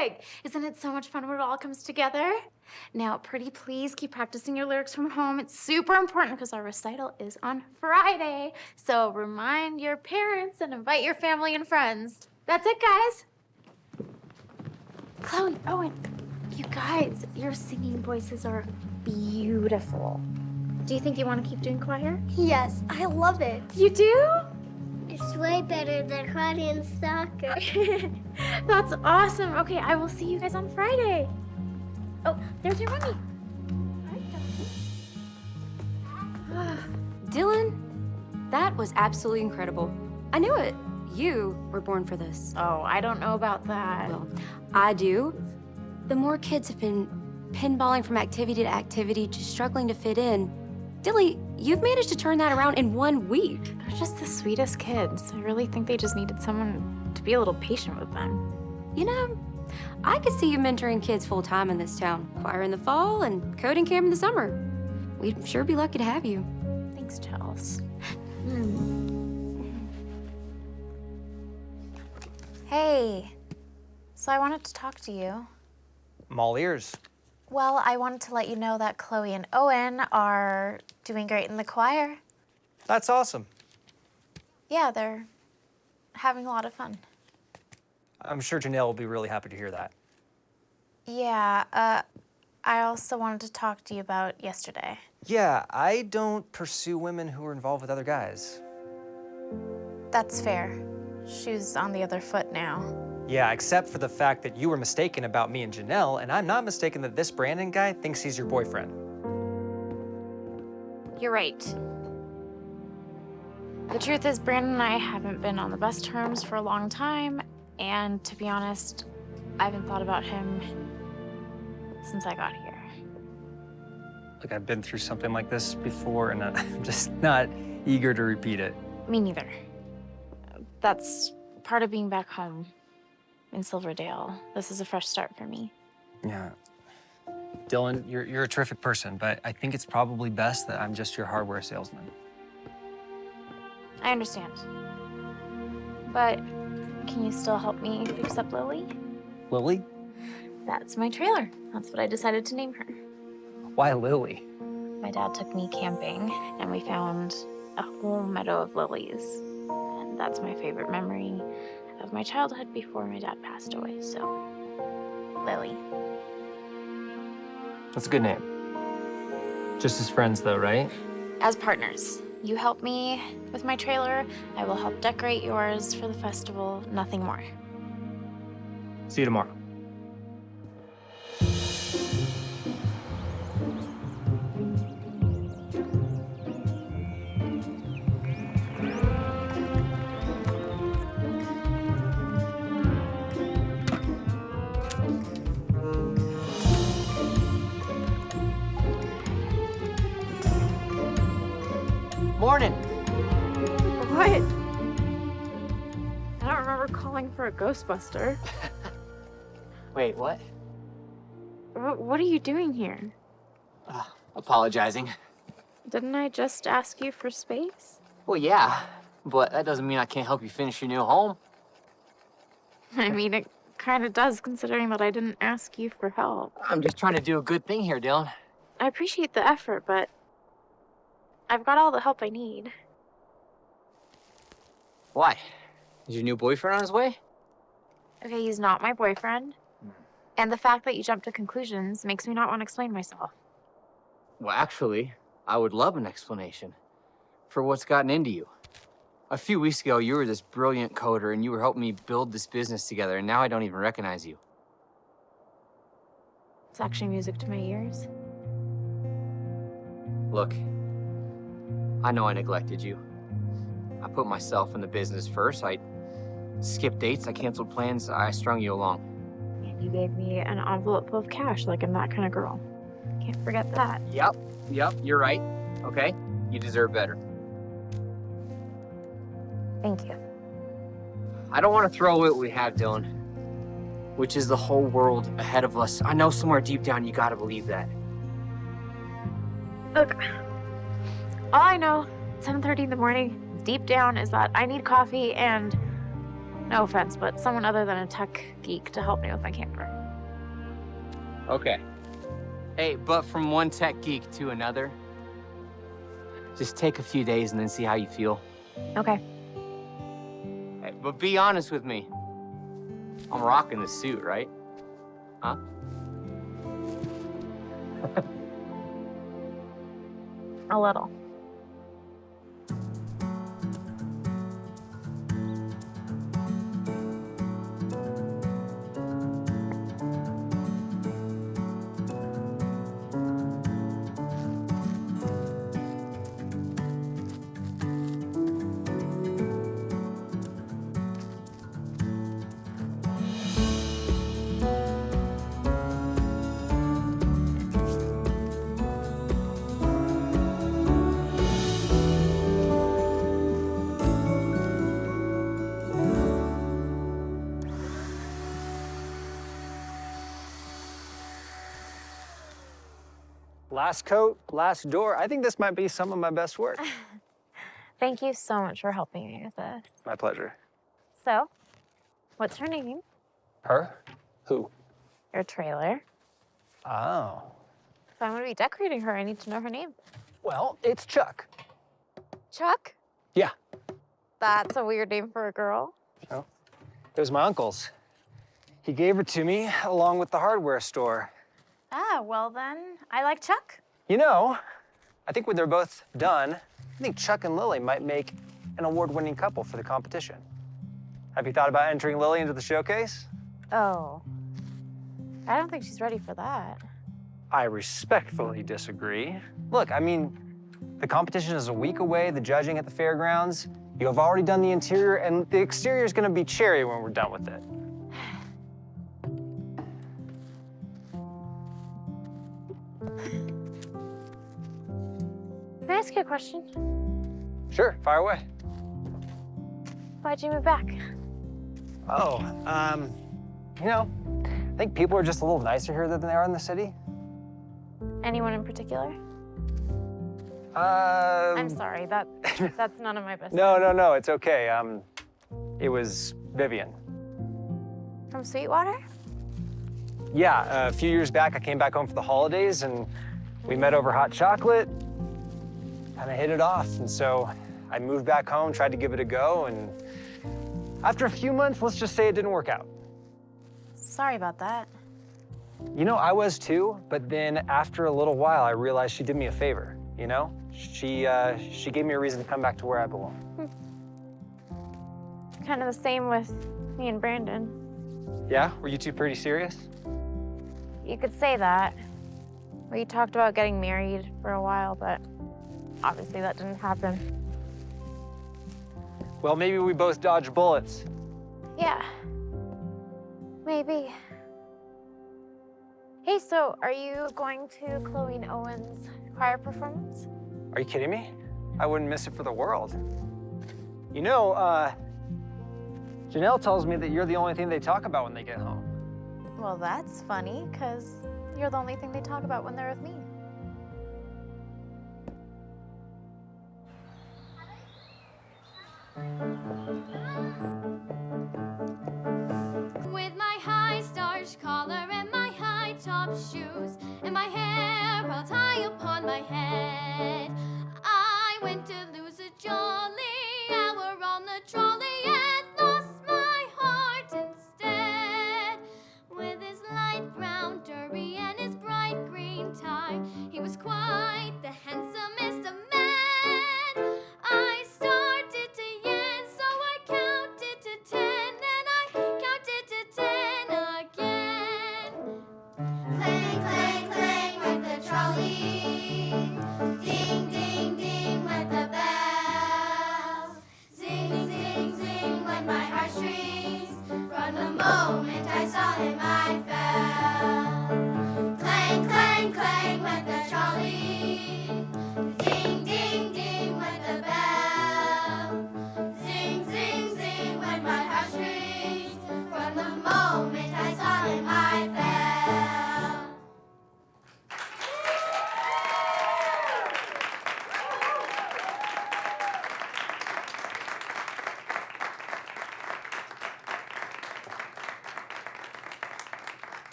Wirick. Isn't it so much fun when it all comes together? Now, pretty please keep practicing your lyrics from home. It's super important because our recital is on Friday. So remind your parents and invite your family and friends. That's it, guys. Chloe, Owen, you guys, your singing voices are beautiful. Do you think you want to keep doing choir?
Yes, I love it.
You do?
It's way better than karate and soccer.
That's awesome. Okay, I will see you guys on Friday. Oh, there's your mommy.
Dylan, that was absolutely incredible. I knew it. You were born for this.
Oh, I don't know about that.
Well, I do. The more kids have been pinballing from activity to activity, just struggling to fit in. Dilly, you've managed to turn that around in 1 week.
They're just the sweetest kids. I really think they just needed someone to be a little patient with them.
You know, I could see you mentoring kids full-time in this town. Choir in the fall and coding camp in the summer. We'd sure be lucky to have you.
Thanks, Chels. Hey, so I wanted to talk to you.
I'm all ears.
Well, I wanted to let you know that Chloe and Owen are doing great in the choir.
That's awesome.
Yeah, they're having a lot of fun.
I'm sure Janelle will be really happy to hear that.
Yeah, I also wanted to talk to you about yesterday.
Yeah, I don't pursue women who are involved with other guys.
That's fair. Shoe's on the other foot now.
Yeah, except for the fact that you were mistaken about me and Janelle, and I'm not mistaken that this Brandon guy thinks he's your boyfriend.
You're right. The truth is, Brandon and I haven't been on the best terms for a long time, and to be honest, I haven't thought about him since I got here.
Like, I've been through something like this before, and I'm just not eager to repeat it.
Me neither. That's part of being back home in Silverdale. This is a fresh start for me.
Yeah. Dylan, you're a terrific person, but I think it's probably best that I'm just your hardware salesman.
I understand. But can you still help me fix up Lily?
Lily?
That's my trailer. That's what I decided to name her.
Why Lily?
My dad took me camping, and we found a whole meadow of lilies. And that's my favorite memory of my childhood before my dad passed away, so Lily.
That's a good name. Just as friends, though, right?
As partners. You help me with my trailer, I will help decorate yours for the festival, nothing more.
See you tomorrow.
Morning.
What? I don't remember calling for a Ghostbuster.
Wait, what?
What are you doing here?
Apologizing.
Didn't I just ask you for space?
Well, yeah, but that doesn't mean I can't help you finish your new home.
I mean, it kind of does, considering that I didn't ask you for help.
I'm just trying to do a good thing here, Dylan.
I appreciate the effort, but I've got all the help I need.
Why? Is your new boyfriend on his way?
Okay, he's not my boyfriend. And the fact that you jump to conclusions makes me not want to explain myself.
Well, actually, I would love an explanation for what's gotten into you. A few weeks ago, you were this brilliant coder and you were helping me build this business together, and now I don't even recognize you.
It's actually music to my ears.
Look, I know I neglected you. I put myself in the business first. I skipped dates, I canceled plans, I strung you along.
And you gave me an envelope full of cash like I'm that kind of girl. Can't forget that.
Yep, you're right. Okay, you deserve better.
Thank you.
I don't want to throw away what we have, Dylan, which is the whole world ahead of us. I know somewhere deep down you gotta believe that.
Look, all I know, 7:30 in the morning, deep down, is that I need coffee and No offense, but someone other than a tech geek to help me with my camper.
Okay. Hey, but from one tech geek to another, just take a few days and then see how you feel.
Okay.
Hey, but be honest with me. I'm rocking the suit, right? Huh?
A little.
Last coat, last door. I think this might be some of my best work.
Thank you so much for helping me with this.
My pleasure.
So, what's her name?
Her? Who?
Your trailer.
Oh.
If I'm gonna be decorating her, I need to know her name.
Well, it's Chuck.
Chuck?
Yeah.
That's a weird name for a girl.
Oh. It was my uncle's. He gave it to me along with the hardware store.
Ah, well then, I like Chuck.
You know, I think when they're both done, I think Chuck and Lily might make an award-winning couple for the competition. Have you thought about entering Lily into the showcase?
Oh. I don't think she's ready for that.
I respectfully disagree. Look, I mean, the competition is a week away, the judging at the fairgrounds. You have already done the interior, and the exterior is gonna be cherry when we're done with it.
Can I ask you a question?
Sure, fire away.
Why'd you move back?
Oh, you know, I think people are just a little nicer here than they are in the city.
Anyone in particular?
I'm
I'm sorry, that's none of my business.
No, it's okay. It was Vivian.
From Sweetwater?
Yeah, a few years back, I came back home for the holidays, and we met over hot chocolate, kind of hit it off. And so I moved back home, tried to give it a go, and after a few months, let's just say it didn't work out.
Sorry about that.
You know, I was too, but then after a little while, I realized she did me a favor, you know? She gave me a reason to come back to where I belong.
Kind of the same with me and Brandon.
Yeah? Were you two pretty serious?
You could say that. We talked about getting married for a while, but obviously that didn't happen.
Well, maybe we both dodged bullets.
Yeah. Maybe. Hey, so are you going to Chloe and Owen's choir performance?
Are you kidding me? I wouldn't miss it for the world. You know, Janelle tells me that you're the only thing they talk about when they get home.
Well, that's funny, because you're the only thing they talk about when they're with me.
With my high starched collar and my high top shoes and my hair all tie upon my head, I went to lose a jolly hour on the trolley and lost my heart instead. With his light brown derby and his bright green tie, he was quite the handsomest of men. I started to yen, so I counted to 10, and I counted to 10 again. Clang, clang, clang went the trolley. Ding, ding, ding went the bell. Zing, zing, zing went my heartstrings. From the moment I saw him, I fell. Clang, clang, clang went the trolley. Ding,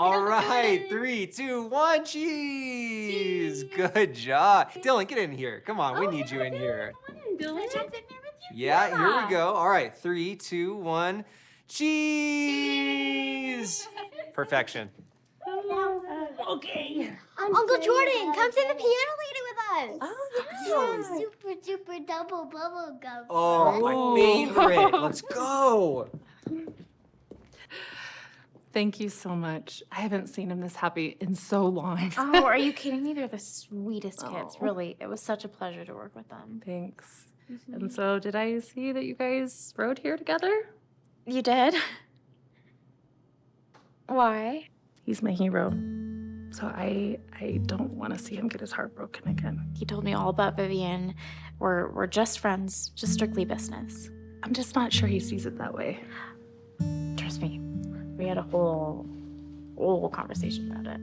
All right, 3, 2, 1, cheese. Good job. Dylan, get in here. Come on, we need you in here. Yeah, here we go. All right, 3, 2, 1, cheese. Perfection.
Okay. Uncle Jordan, come to the piano later with us.
Oh,
Super duper double bubble gum.
Oh, my favorite. Let's go.
Thank you so much. I haven't seen him this happy in so long.
Oh, are you kidding me? They're the sweetest kids. Really, it was such a pleasure to work with them.
Thanks. And so, did I see that you guys rode here together?
You did? Why?
He's my hero. So I don't want to see him get his heart broken again.
He told me all about Vivian. We're just friends, just strictly business.
I'm just not sure he sees it that way.
Trust me, we had a whole conversation about it.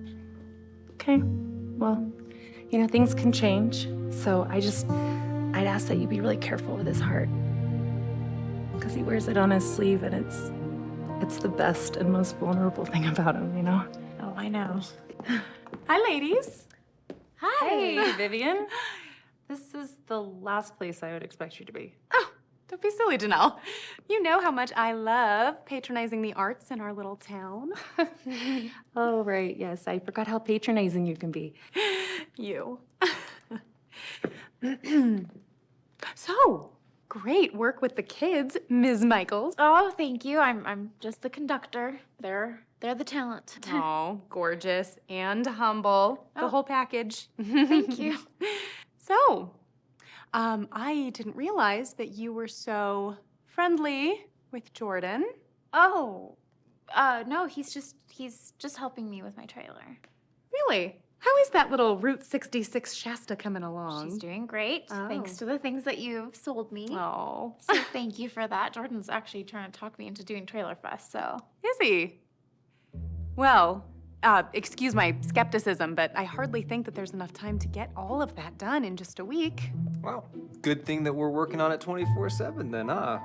Okay. Well, you know, things can change. So I'd ask that you be really careful with his heart. Because he wears it on his sleeve and it's the best and most vulnerable thing about him, you know?
Oh, I know.
Hi, ladies.
Hi.
Hey, Vivian. This is the last place I would expect you to be. Oh, don't be silly, Janelle. You know how much I love patronizing the arts in our little town. Oh, right, yes. I forgot how patronizing you can be. You. So, great work with the kids, Ms. Michaels.
Oh, thank you. I'm just the conductor. They're the talent.
Oh, gorgeous and humble. The whole package.
Thank you.
So, I didn't realize that you were so friendly with Jordan.
Oh, no, he's just helping me with my trailer.
Really? How is that little Route 66 Shasta coming along?
She's doing great, thanks to the things that you've sold me.
Oh.
So thank you for that. Jordan's actually trying to talk me into doing Trailer Fest, so.
Is he? Well, excuse my skepticism, but I hardly think that there's enough time to get all of that done in just a week.
Wow, good thing that we're working on it 24/7 then, huh?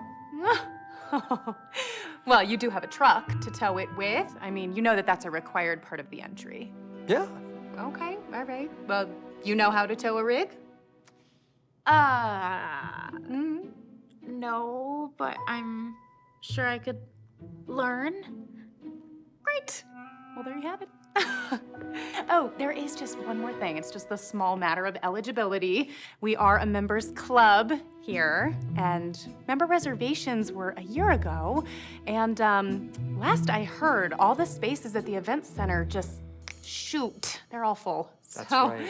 Well, you do have a truck to tow it with. I mean, you know that that's a required part of the entry.
Yeah.
Okay, all right. Well, you know how to tow a rig?
No, but I'm sure I could learn.
Great. Well, there you have it. Oh, there is just one more thing. It's just the small matter of eligibility. We are a members club here, and member reservations were a year ago. And last I heard, all the spaces at the event center just they're all full.
That's right.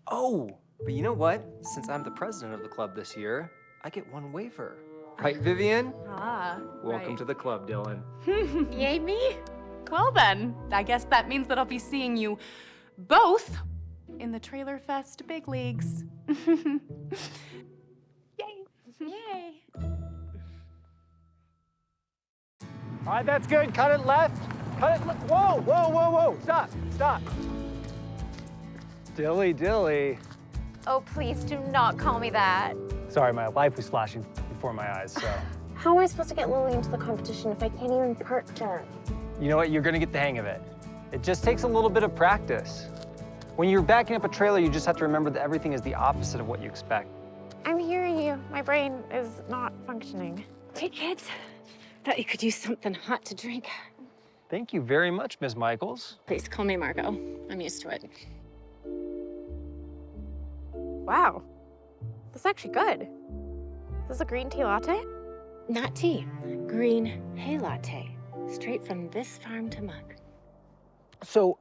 Oh, but you know what? Since I'm the president of the club this year, I get one waiver. Right, Vivian? Welcome to the club, Dylan.
Yay, me?
Well then, I guess that means that I'll be seeing you both in the Trailer Fest big leagues. Yay.
Yay.
All right, that's good. Cut it left. Cut it left. Whoa, whoa, whoa, whoa. Stop, stop. Dilly.
Oh, please do not call me that.
Sorry, my life was flashing before my eyes, so.
How am I supposed to get Lily into the competition if I can't even park her?
You know what? You're gonna get the hang of it. It just takes a little bit of practice. When you're backing up a trailer, you just have to remember that everything is the opposite of what you expect.
I'm hearing you. My brain is not functioning.
Hey, kids. Thought you could use something hot to drink.
Thank you very much, Ms. Michaels.
Please call me Margot. I'm used to it.
Wow. That's actually good. Is this a green tea latte?
Not tea. Green hay latte. Straight from this farm to mug.
So,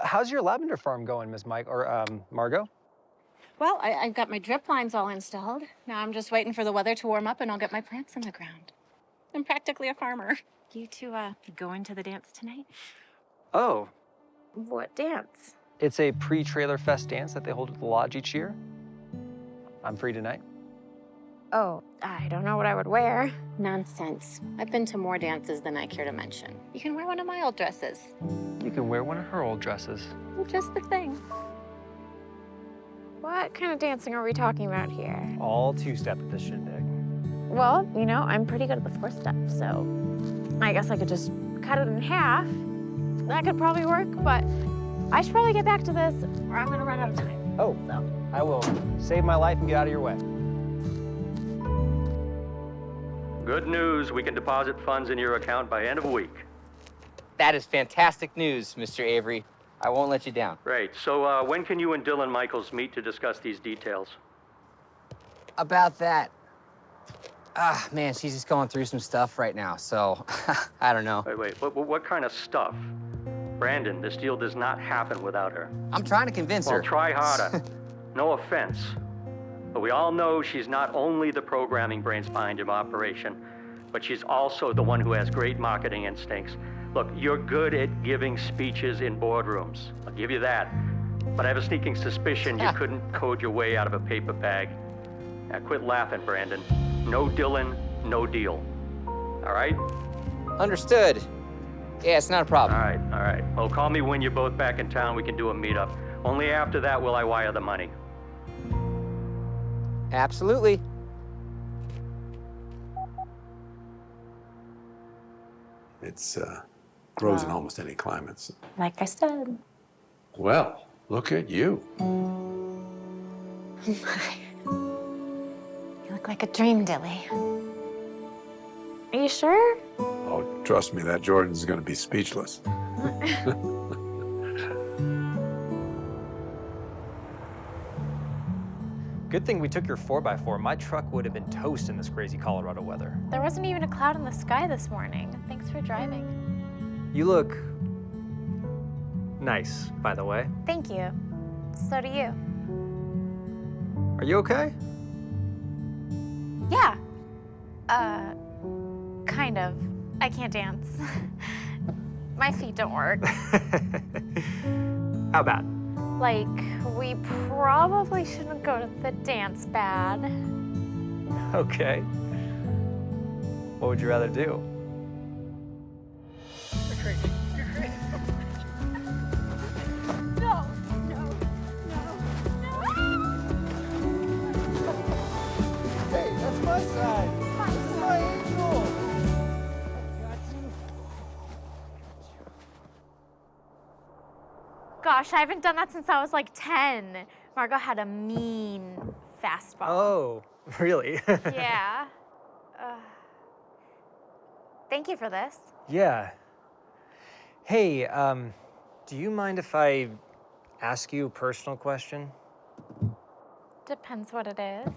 how's your lavender farm going, Ms. Margot?
Well, I've got my drip lines all installed. Now I'm just waiting for the weather to warm up and I'll get my plants in the ground. I'm practically a farmer. You two, going to the dance tonight?
Oh.
What dance?
It's a pre-Trailer Fest dance that they hold at the lodge each year. I'm free tonight.
Oh, I don't know what I would wear.
Nonsense. I've been to more dances than I care to mention. You can wear one of my old dresses.
You can wear one of her old dresses.
Just the thing.
What kind of dancing are we talking about here?
All two-step at this shindig.
Well, you know, I'm pretty good at the four-step, so I guess I could just cut it in half that could probably work, but I should probably get back to this or I'm gonna run out of time.
Oh, I will save my life and get out of your way.
Good news, we can deposit funds in your account by end of week.
That is fantastic news, Mr. Avery. I won't let you down.
Great. So when can you and Dylan Michaels meet to discuss these details?
About that. Man, she's just going through some stuff right now, so I don't know.
Wait. What kind of stuff? Brandon, this deal does not happen without her.
I'm trying to convince her.
Well, try harder. No offense. But we all know she's not only the programming brains behind your operation, but she's also the one who has great marketing instincts. Look, you're good at giving speeches in boardrooms. I'll give you that. But I have a sneaking suspicion you couldn't code your way out of a paper bag. Now quit laughing, Brandon. No Dylan, no deal. All right?
Understood. Yeah, it's not a problem.
All right. Well, call me when you're both back in town. We can do a meetup. Only after that will I wire the money.
Absolutely.
It's grows in almost any climate.
Like I said.
Well, look at you.
You look like a dream, Dilly. Are you sure?
Oh, trust me, that Jordan's gonna be speechless.
Good thing we took your 4x4. My truck would have been toast in this crazy Colorado weather.
There wasn't even a cloud in the sky this morning. Thanks for driving.
You look nice, by the way.
Thank you. So do you.
Are you okay?
Yeah. Kind of. I can't dance. My feet don't work.
How bad?
Like, we probably shouldn't go to the dance bad.
Okay. What would you rather do?
No.
Hey, that's my side. This is my angel.
Gosh, I haven't done that since I was like 10. Margot had a mean fastball.
Oh, really?
Yeah. Thank you for this.
Yeah. Hey, do you mind if I ask you a personal question?
Depends what it is.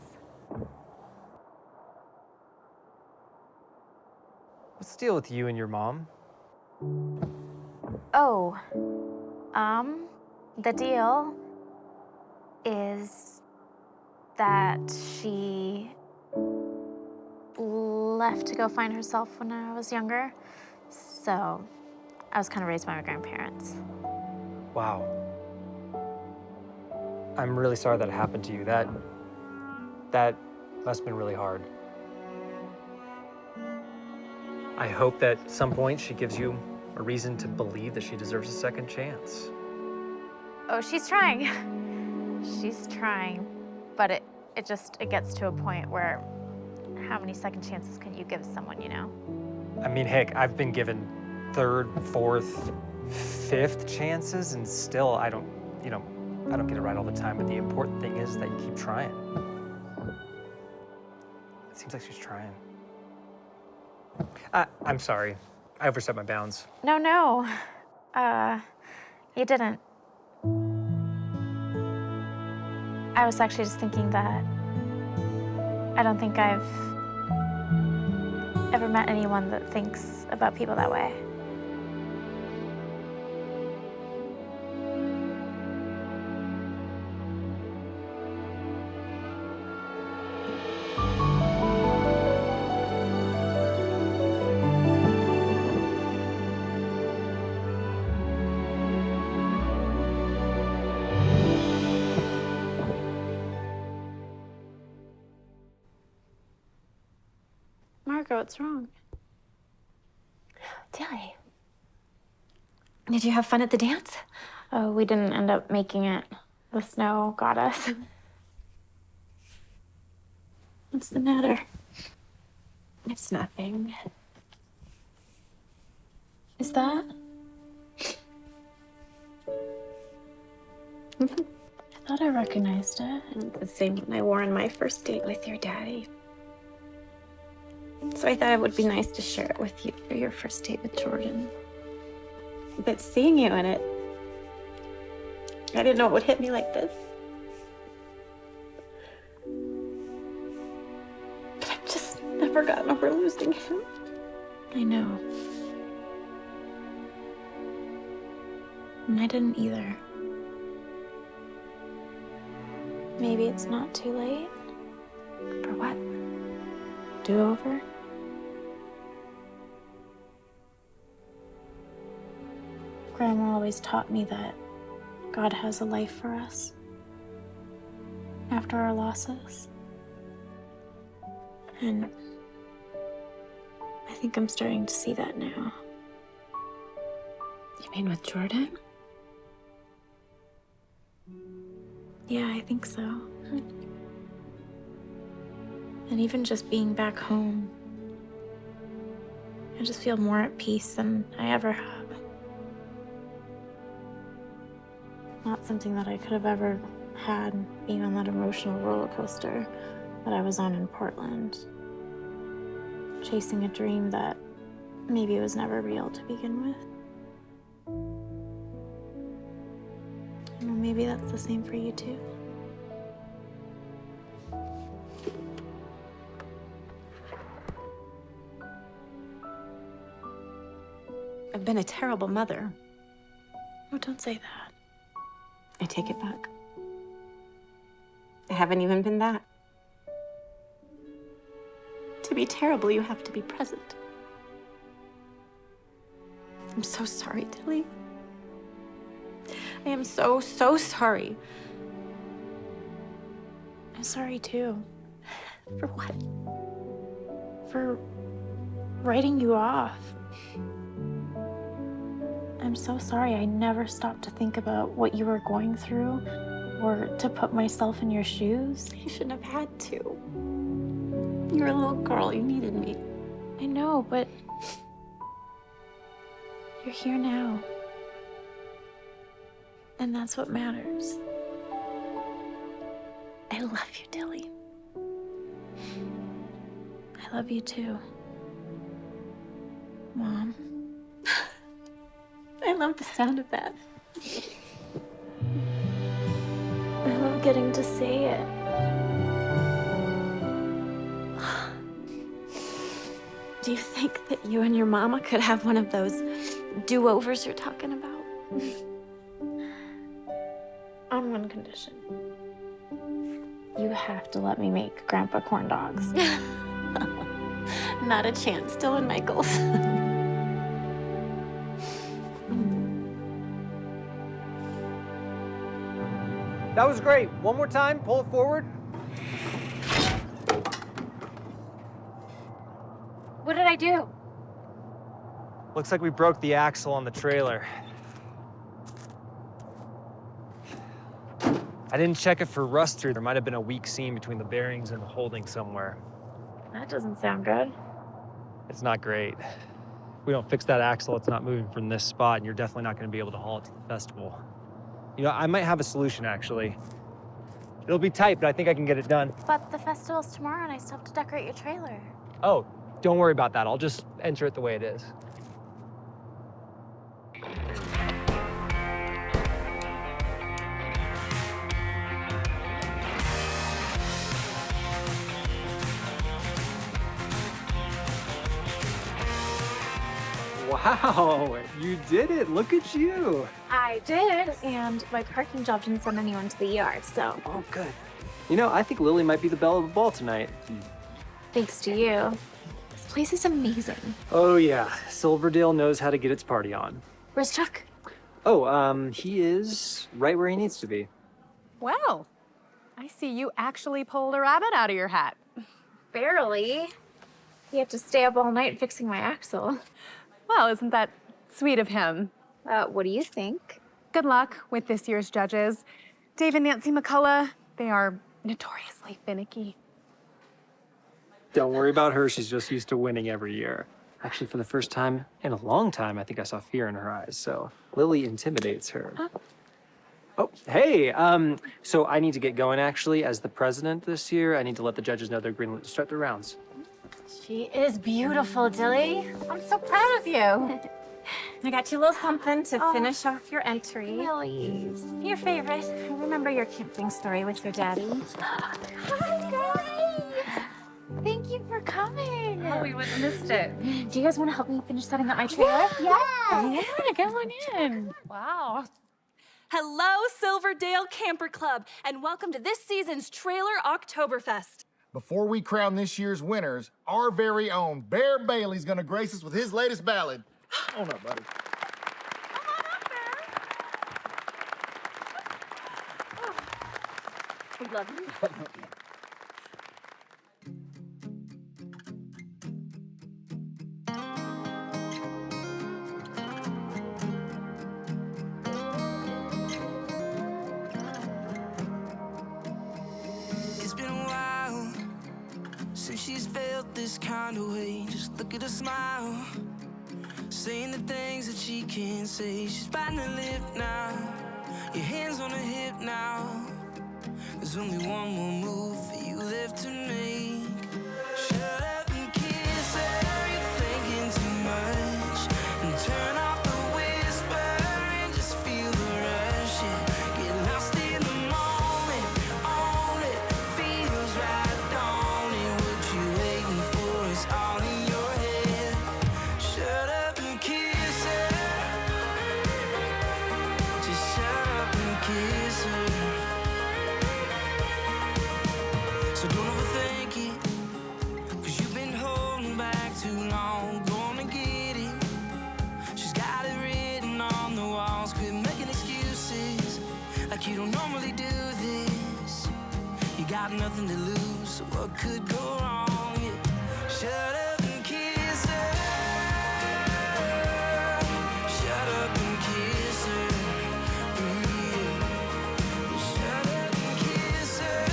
What's the deal with you and your mom?
Oh, the deal is that she left to go find herself when I was younger. So I was kind of raised by my grandparents.
Wow. I'm really sorry that happened to you. That must have been really hard. I hope that at some point she gives you a reason to believe that she deserves a second chance.
Oh, she's trying. She's trying. But it gets to a point where how many second chances can you give someone, you know?
I mean, heck, I've been given third, fourth, fifth chances, and still I don't get it right all the time, but the important thing is that you keep trying. It seems like she's trying. I'm sorry. I overstepped my bounds.
No. You didn't. I was actually just thinking that I don't think I've ever met anyone that thinks about people that way. Margot, what's wrong?
Dilly, did you have fun at the dance?
Oh, we didn't end up making it. The snow got us. What's the matter?
It's nothing.
Is that? I thought I recognized it. And it's the same one I wore on my first date with your daddy. So I thought it would be nice to share it with you for your first date with Jordan. But seeing you in it, I didn't know it would hit me like this. But I've just never gotten over losing him. I know. And I didn't either. Maybe it's not too late. For what? Do-over? Grandma always taught me that God has a life for us after our losses. And I think I'm starting to see that now. You mean with Jordan? Yeah, I think so. And even just being back home, I just feel more at peace than I ever have. Not something that I could have ever had being on that emotional roller coaster that I was on in Portland. Chasing a dream that maybe was never real to begin with. You know, maybe that's the same for you too.
I've been a terrible mother.
Oh, don't say that.
I take it back. I haven't even been that. To be terrible, you have to be present. I'm so sorry, Tilly.
I am so, so sorry. I'm sorry too.
For what?
For writing you off. I'm so sorry I never stopped to think about what you were going through or to put myself in your shoes.
You shouldn't have had to. You were a little girl, you needed me.
I know, but you're here now. And that's what matters.
I love you, Tilly.
I love you too, Mom.
I love the sound of that.
I love getting to say it.
Do you think that you and your mama could have one of those do-overs you're talking about?
On one condition. You have to let me make Grandpa corn dogs.
Not a chance, Dylan Michaels.
That was great. One more time, pull it forward.
What did I do?
Looks like we broke the axle on the trailer. I didn't check it for rust through. There might have been a weak seam between the bearings and the holding somewhere.
That doesn't sound good.
It's not great. If we don't fix that axle, it's not moving from this spot, and you're definitely not going to be able to haul it to the festival. You know, I might have a solution, actually. It'll be tight, but I think I can get it done.
But the festival's tomorrow and I still have to decorate your trailer.
Oh, don't worry about that. I'll just enter it the way it is. Wow, you did it. Look at you.
I did, and my parking job didn't send anyone to the yard, so.
Oh, good. You know, I think Lily might be the belle of the ball tonight.
Thanks to you. This place is amazing.
Oh, yeah. Silverdale knows how to get its party on.
Where's Chuck?
Oh, he is right where he needs to be.
Well, I see you actually pulled a rabbit out of your hat.
Barely. He had to stay up all night fixing my axle.
Well, isn't that sweet of him?
What do you think?
Good luck with this year's judges. Dave and Nancy McCullough, they are notoriously finicky.
Don't worry about her. She's just used to winning every year. Actually, for the first time in a long time, I think I saw fear in her eyes. So Lily intimidates her.
Huh?
Oh, hey, so I need to get going, actually. As the president this year, I need to let the judges know they're greenlit to start their rounds.
She is beautiful, Dilly. I'm so proud of you. I got you a little something to finish off your entry. Lily's. Your favorite. I remember your camping story with your daddy. Hi, guys. Thank you for coming.
Oh, we wouldn't have missed it.
Do you guys want to help me finish setting up my trailer? Yeah, come on in.
Wow. Hello, Silverdale Camper Club, and welcome to this season's Trailer Oktoberfest.
Before we crown this year's winners, our very own Bear Bailey's gonna grace us with his latest ballad. Oh no, buddy.
We love you.
It's been a while since she's felt this kind of way. Just look at her smile, saying the things that she can't say. She's biting her lip now, your hands on her hip now. There's only one more move for you left to make. Shut up and kiss her, you're thinking too much. And turn off the whisper and just feel the rush. Yeah. Get lost in the moment, own it, feels right, don't it? What you waiting for is all in your head. Shut up and kiss her. Just shut up and kiss her. So don't overthink it, 'cause you've been holding back too long. Gonna get it. She's got it written on the walls. Quit making excuses like you don't normally do this. You got nothing to lose, so what could go wrong? Yeah. Shut up and kiss her. Shut up and kiss her. Yeah. Shut up and kiss her.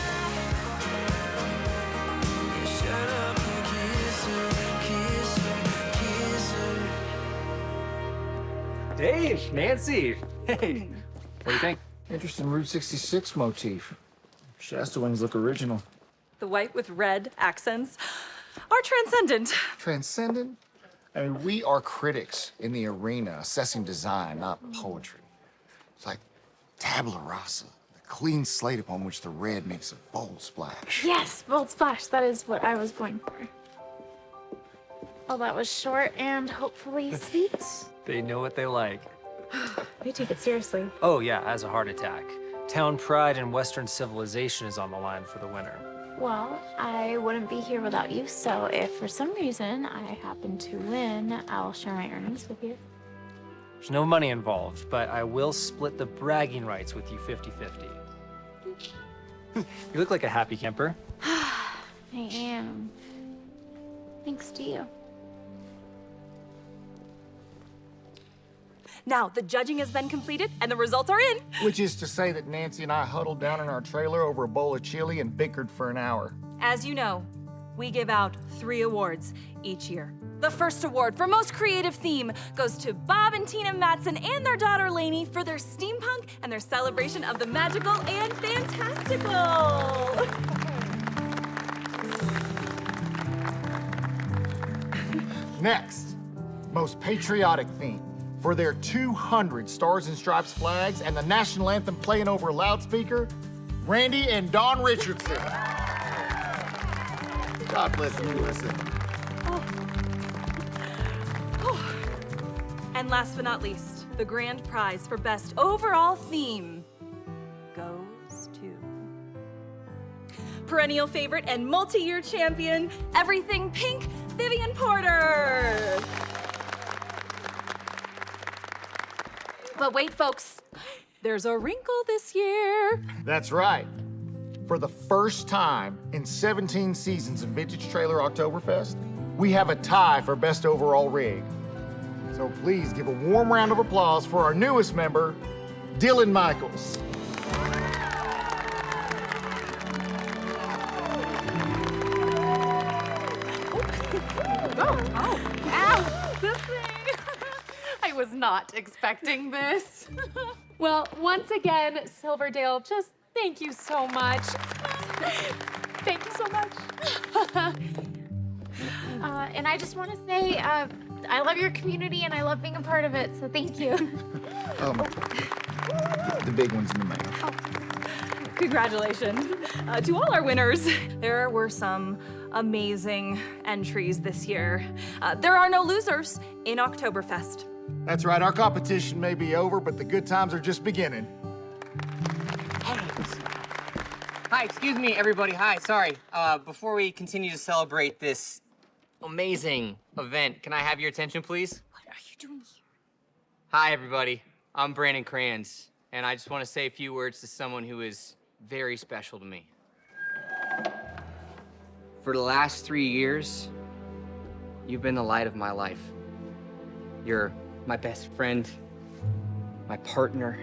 Shut up and kiss her, kiss her, kiss her.
Dave, Nancy. Hey, what do you think?
Interesting Route 66 motif. Shasta wings look original.
The white with red accents are transcendent.
Transcendent? I mean, we are critics in the arena assessing design, not poetry. It's like tabula rasa, the clean slate upon which the red makes a bold splash.
Yes, bold splash. That is what I was going for. Oh, that was short and hopefully sweet.
They know what they like.
They take it seriously.
Oh, yeah, as a heart attack. Town pride and Western civilization is on the line for the winner.
Well, I wouldn't be here without you, so if for some reason I happen to win, I'll share my earnings with you.
There's no money involved, but I will split the bragging rights with you 50-50. You look like a happy camper.
I am. Thanks to you.
Now, the judging has been completed and the results are in.
Which is to say that Nancy and I huddled down in our trailer over a bowl of chili and bickered for an hour.
As you know, we give out 3 awards each year. The first award for most creative theme goes to Bob and Tina Mattson and their daughter Lainey for their steampunk and their celebration of the magical and fantastical.
Next, most patriotic theme. For their 200 Stars and Stripes flags and the national anthem playing over a loudspeaker, Randy and Dawn Richardson. God bless them, listen.
And last but not least, the grand prize for best overall theme goes to perennial favorite and multi-year champion, Everything Pink, Vivian Porter. But wait, folks, there's a wrinkle this year.
That's right. For the first time in 17 seasons of Vintage Trailer Oktoberfest, we have a tie for best overall rig. So please give a warm round of applause for our newest member, Dylan Michaels.
Ow, this thing.
I was not expecting this.
Well, once again, Silverdale, just thank you so much. Thank you so much.
And I just want to say, I love your community and I love being a part of it, so thank you.
The big one's in the mail.
Congratulations to all our winners. There were some amazing entries this year. There are no losers in Oktoberfest.
That's right, our competition may be over, but the good times are just beginning.
Hi, excuse me, everybody. Hi, sorry. Before we continue to celebrate this amazing event, can I have your attention, please?
What are you doing here?
Hi, everybody. I'm Brandon Kranz, and I just want to say a few words to someone who is very special to me. For the last 3 years, you've been the light of my life. You're my best friend, my partner,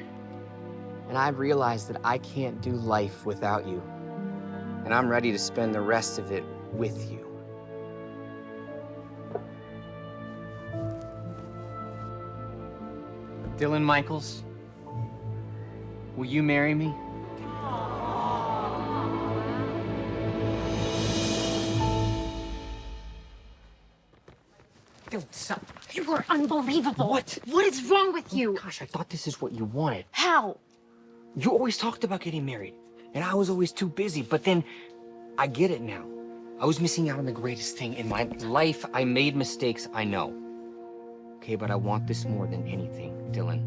and I've realized that I can't do life without you. And I'm ready to spend the rest of it with you. Dylan Michaels, will you marry me? Dylan, stop.
You are unbelievable.
What?
What is wrong with you?
Gosh, I thought this is what you wanted.
How?
You always talked about getting married, and I was always too busy, but then I get it now. I was missing out on the greatest thing in my life. I made mistakes, I know. Okay, but I want this more than anything, Dylan.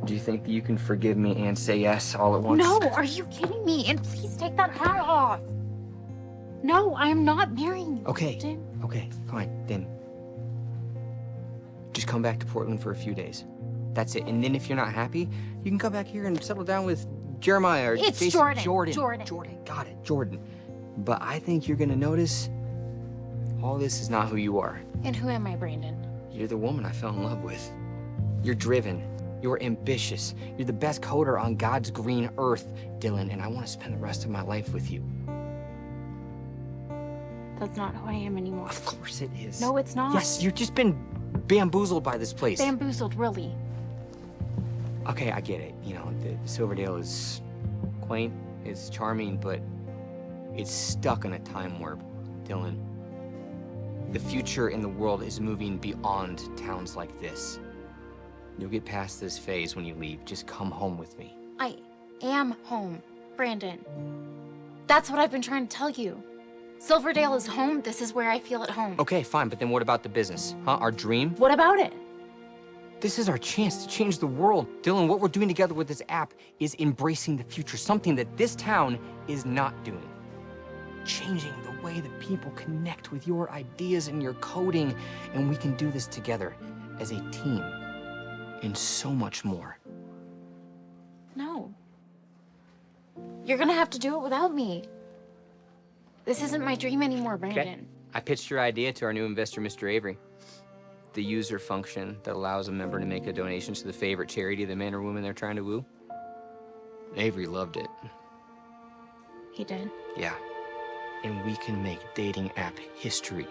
Do you think that you can forgive me and say yes all at once?
No, are you kidding me? And please take that hat off. No, I am not marrying you.
Okay, okay, fine, then. Just come back to Portland for a few days. That's it. And then if you're not happy, you can come back here and settle down with Jeremiah or
It's
Jason.
Jordan.
Jordan, got it, Jordan. But I think you're gonna notice all this is not who you are.
And who am I, Brandon?
You're the woman I fell in love with. You're driven. You're ambitious. You're the best coder on God's green earth, Dylan, and I want to spend the rest of my life with you.
That's not who I am anymore.
Of course it is.
No, it's not.
Yes, you've just been bamboozled by this place.
Bamboozled, really.
Okay, I get it. You know, the Silverdale is quaint, it's charming, but it's stuck in a time warp, Dylan. The future in the world is moving beyond towns like this. You'll get past this phase when you leave. Just come home with me.
I am home, Brandon. That's what I've been trying to tell you. Silverdale is home. This is where I feel at home.
Okay, fine, but then what about the business? Huh? Our dream?
What about it?
This is our chance to change the world. Dylan, what we're doing together with this app is embracing the future, something that this town is not doing. Changing the way that people connect with your ideas and your coding, and we can do this together as a team and so much more.
No. You're gonna have to do it without me. This isn't my dream anymore, Brandon.
Okay. I pitched your idea to our new investor, Mr. Avery. The user function that allows a member to make a donation to the favorite charity of the man or woman they're trying to woo. Avery loved it.
He did.
Yeah. And we can make dating app history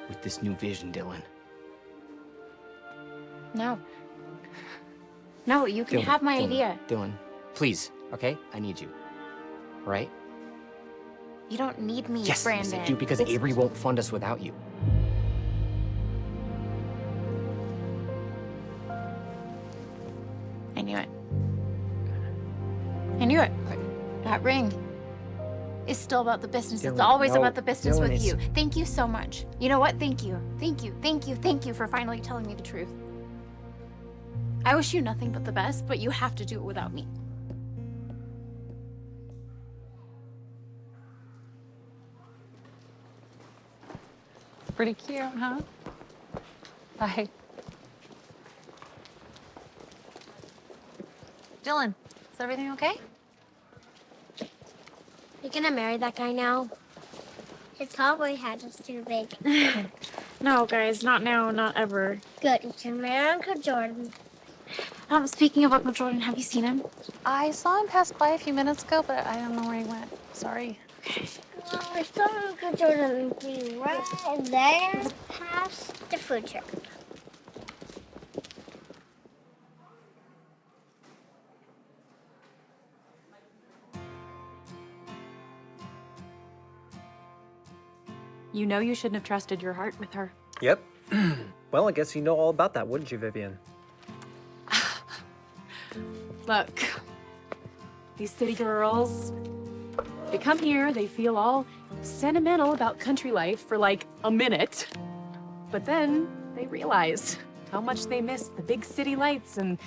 with this new vision, Dylan.
No. No, you can have my idea.
Dylan, please, okay? I need you. All right?
You don't need me,
Yes,
Brandon.
yes, I do, because Avery won't fund us without you.
I knew it. I knew it. That ring is still about the business. It's
Dylan,
always
no,
about the business
Dylan,
with you. Thank you so much. You know what? Thank you. Thank you. Thank you. Thank you for finally telling me the truth. I wish you nothing but the best, but you have to do it without me.
Pretty cute, huh? Bye.
Dylan, is everything okay?
You gonna marry that guy now? His cowboy hat is too big.
No, guys, not now, not ever.
Good, you can marry Uncle Jordan.
Speaking of Uncle Jordan, have you seen him?
I saw him pass by a few minutes ago, but I don't know where he went. Sorry.
Well, I saw Uncle Jordan be right there past the food truck.
You know you shouldn't have trusted your heart with her.
Yep. Well, I guess you know all about that, wouldn't you, Vivian?
Look, these city girls, they come here, they feel all sentimental about country life for like a minute, but then they realize how much they miss the big city lights and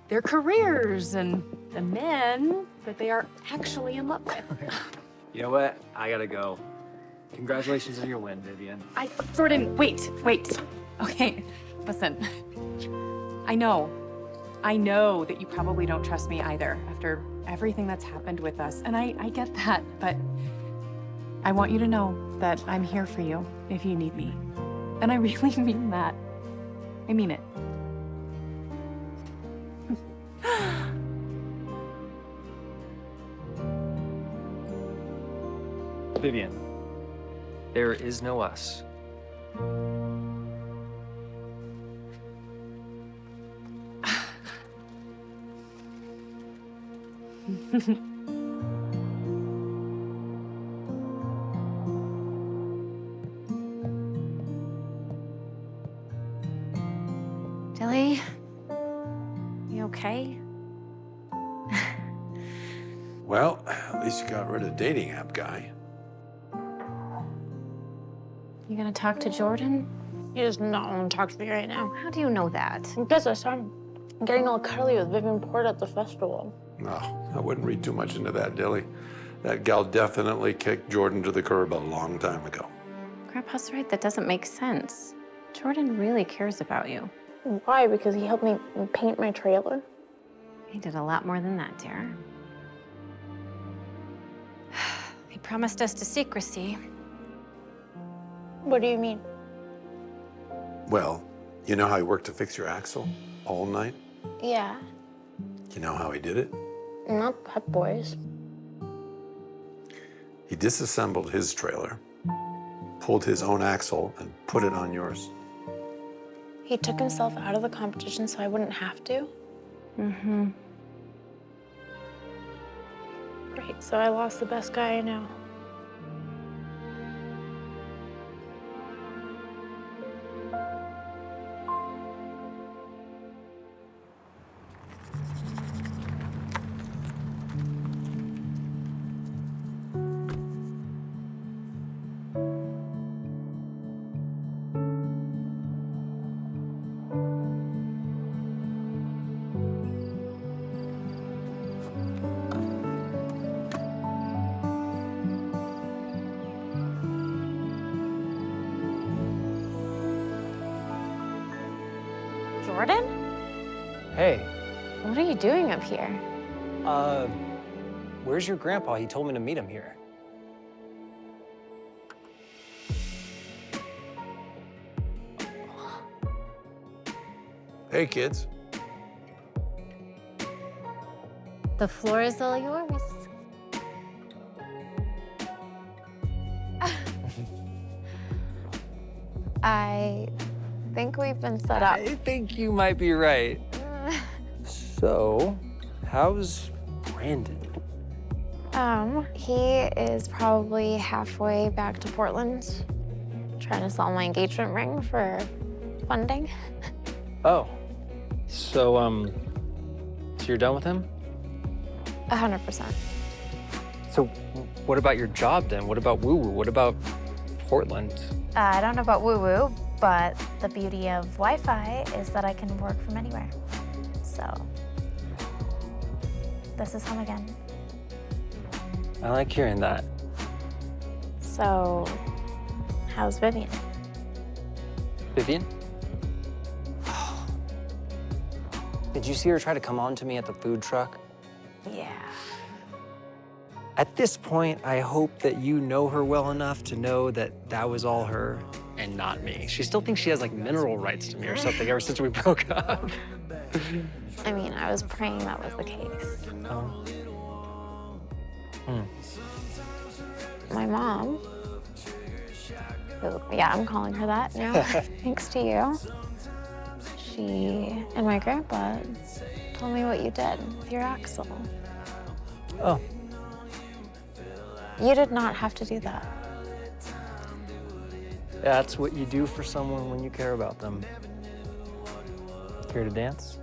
their careers and the men that they are actually in love with.
You know what? I gotta go. Congratulations on your win, Vivian.
Jordan, wait. Okay, listen. I know that you probably don't trust me either after everything that's happened with us, and I get that, but I want you to know that I'm here for you if you need me. And I really mean that. I mean it.
Vivian, there is no us.
Dilly, you okay?
Well, at least you got rid of dating app guy.
You gonna talk to Jordan?
He does not want to talk to me right now.
How do you know that?
Because I saw him getting all cuddly with Vivian Port at the festival.
No, I wouldn't read too much into that, Dilly. That gal definitely kicked Jordan to the curb a long time ago.
Grandpa's right, that doesn't make sense. Jordan really cares about you.
Why? Because he helped me paint my trailer?
He did a lot more than that, dear. He promised us to secrecy.
What do you mean?
Well, you know how he worked to fix your axle all night?
Yeah,
You know how he did it?
not Pep Boys.
He disassembled his trailer, pulled his own axle, and put it on yours.
He took himself out of the competition so I wouldn't have to?
Mm-hmm.
Great, so I lost the best guy I know.
Jordan?
Hey,
What are you doing up here?
where's your grandpa? He told me to meet him here.
Hey, kids.
The floor is all yours.
I think we've been set up.
I think you might be right. So, how's Brandon?
He is probably halfway back to Portland, trying to sell my engagement ring for funding.
Oh, so you're done with him?
100%.
So, what about your job then? What about Woo Woo? What about Portland?
I don't know about woo-woo, but the beauty of Wi-Fi is that I can work from anywhere. So, this is home again.
I like hearing that.
So, how's Vivian?
Vivian? Did you see her try to come on to me at the food truck?
Yeah.
At this point, I hope that you know her well enough to know that that was all her and not me. She still thinks she has like mineral rights to me or something ever since we broke up.
I mean, I was praying that was the case.
Oh.
My mom, who, yeah, I'm calling her that now, thanks to you, she and my grandpa told me what you did with your axle.
Oh.
You did not have to do that.
That's what you do for someone when you care about them. Care to dance?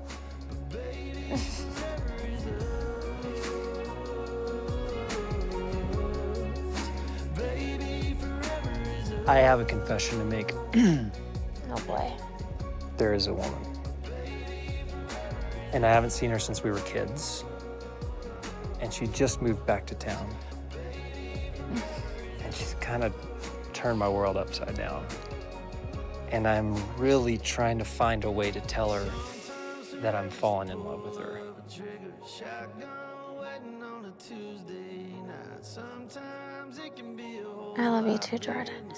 I have a confession to make.
Oh boy.
There is a woman. And I haven't seen her since we were kids. And she just moved back to town. And she's kind of turned my world upside down. And I'm really trying to find a way to tell her that I'm falling in love with her.
I love you too, Jordan.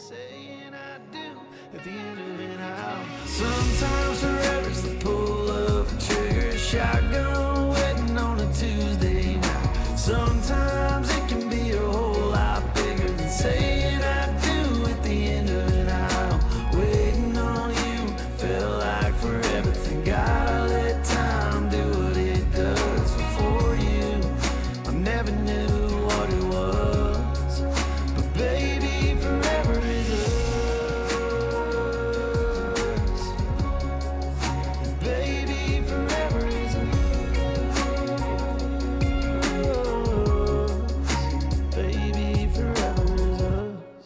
Sometimes forever's the pull of a trigger, a shotgun wedding on a Tuesday night. Sometimes it can be a whole lot bigger than saying I do at the end of an aisle. Waiting on you felt like forever. Thank God I let time do what it does for you. I never knew what it was, but baby, forever is us. Baby, forever is us. Baby, forever is us.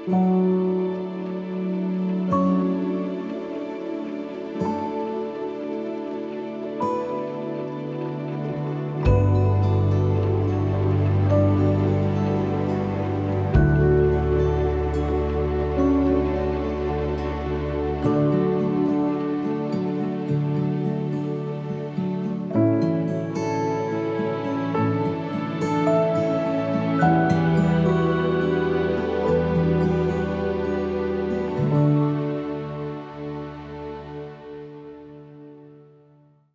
Thank you.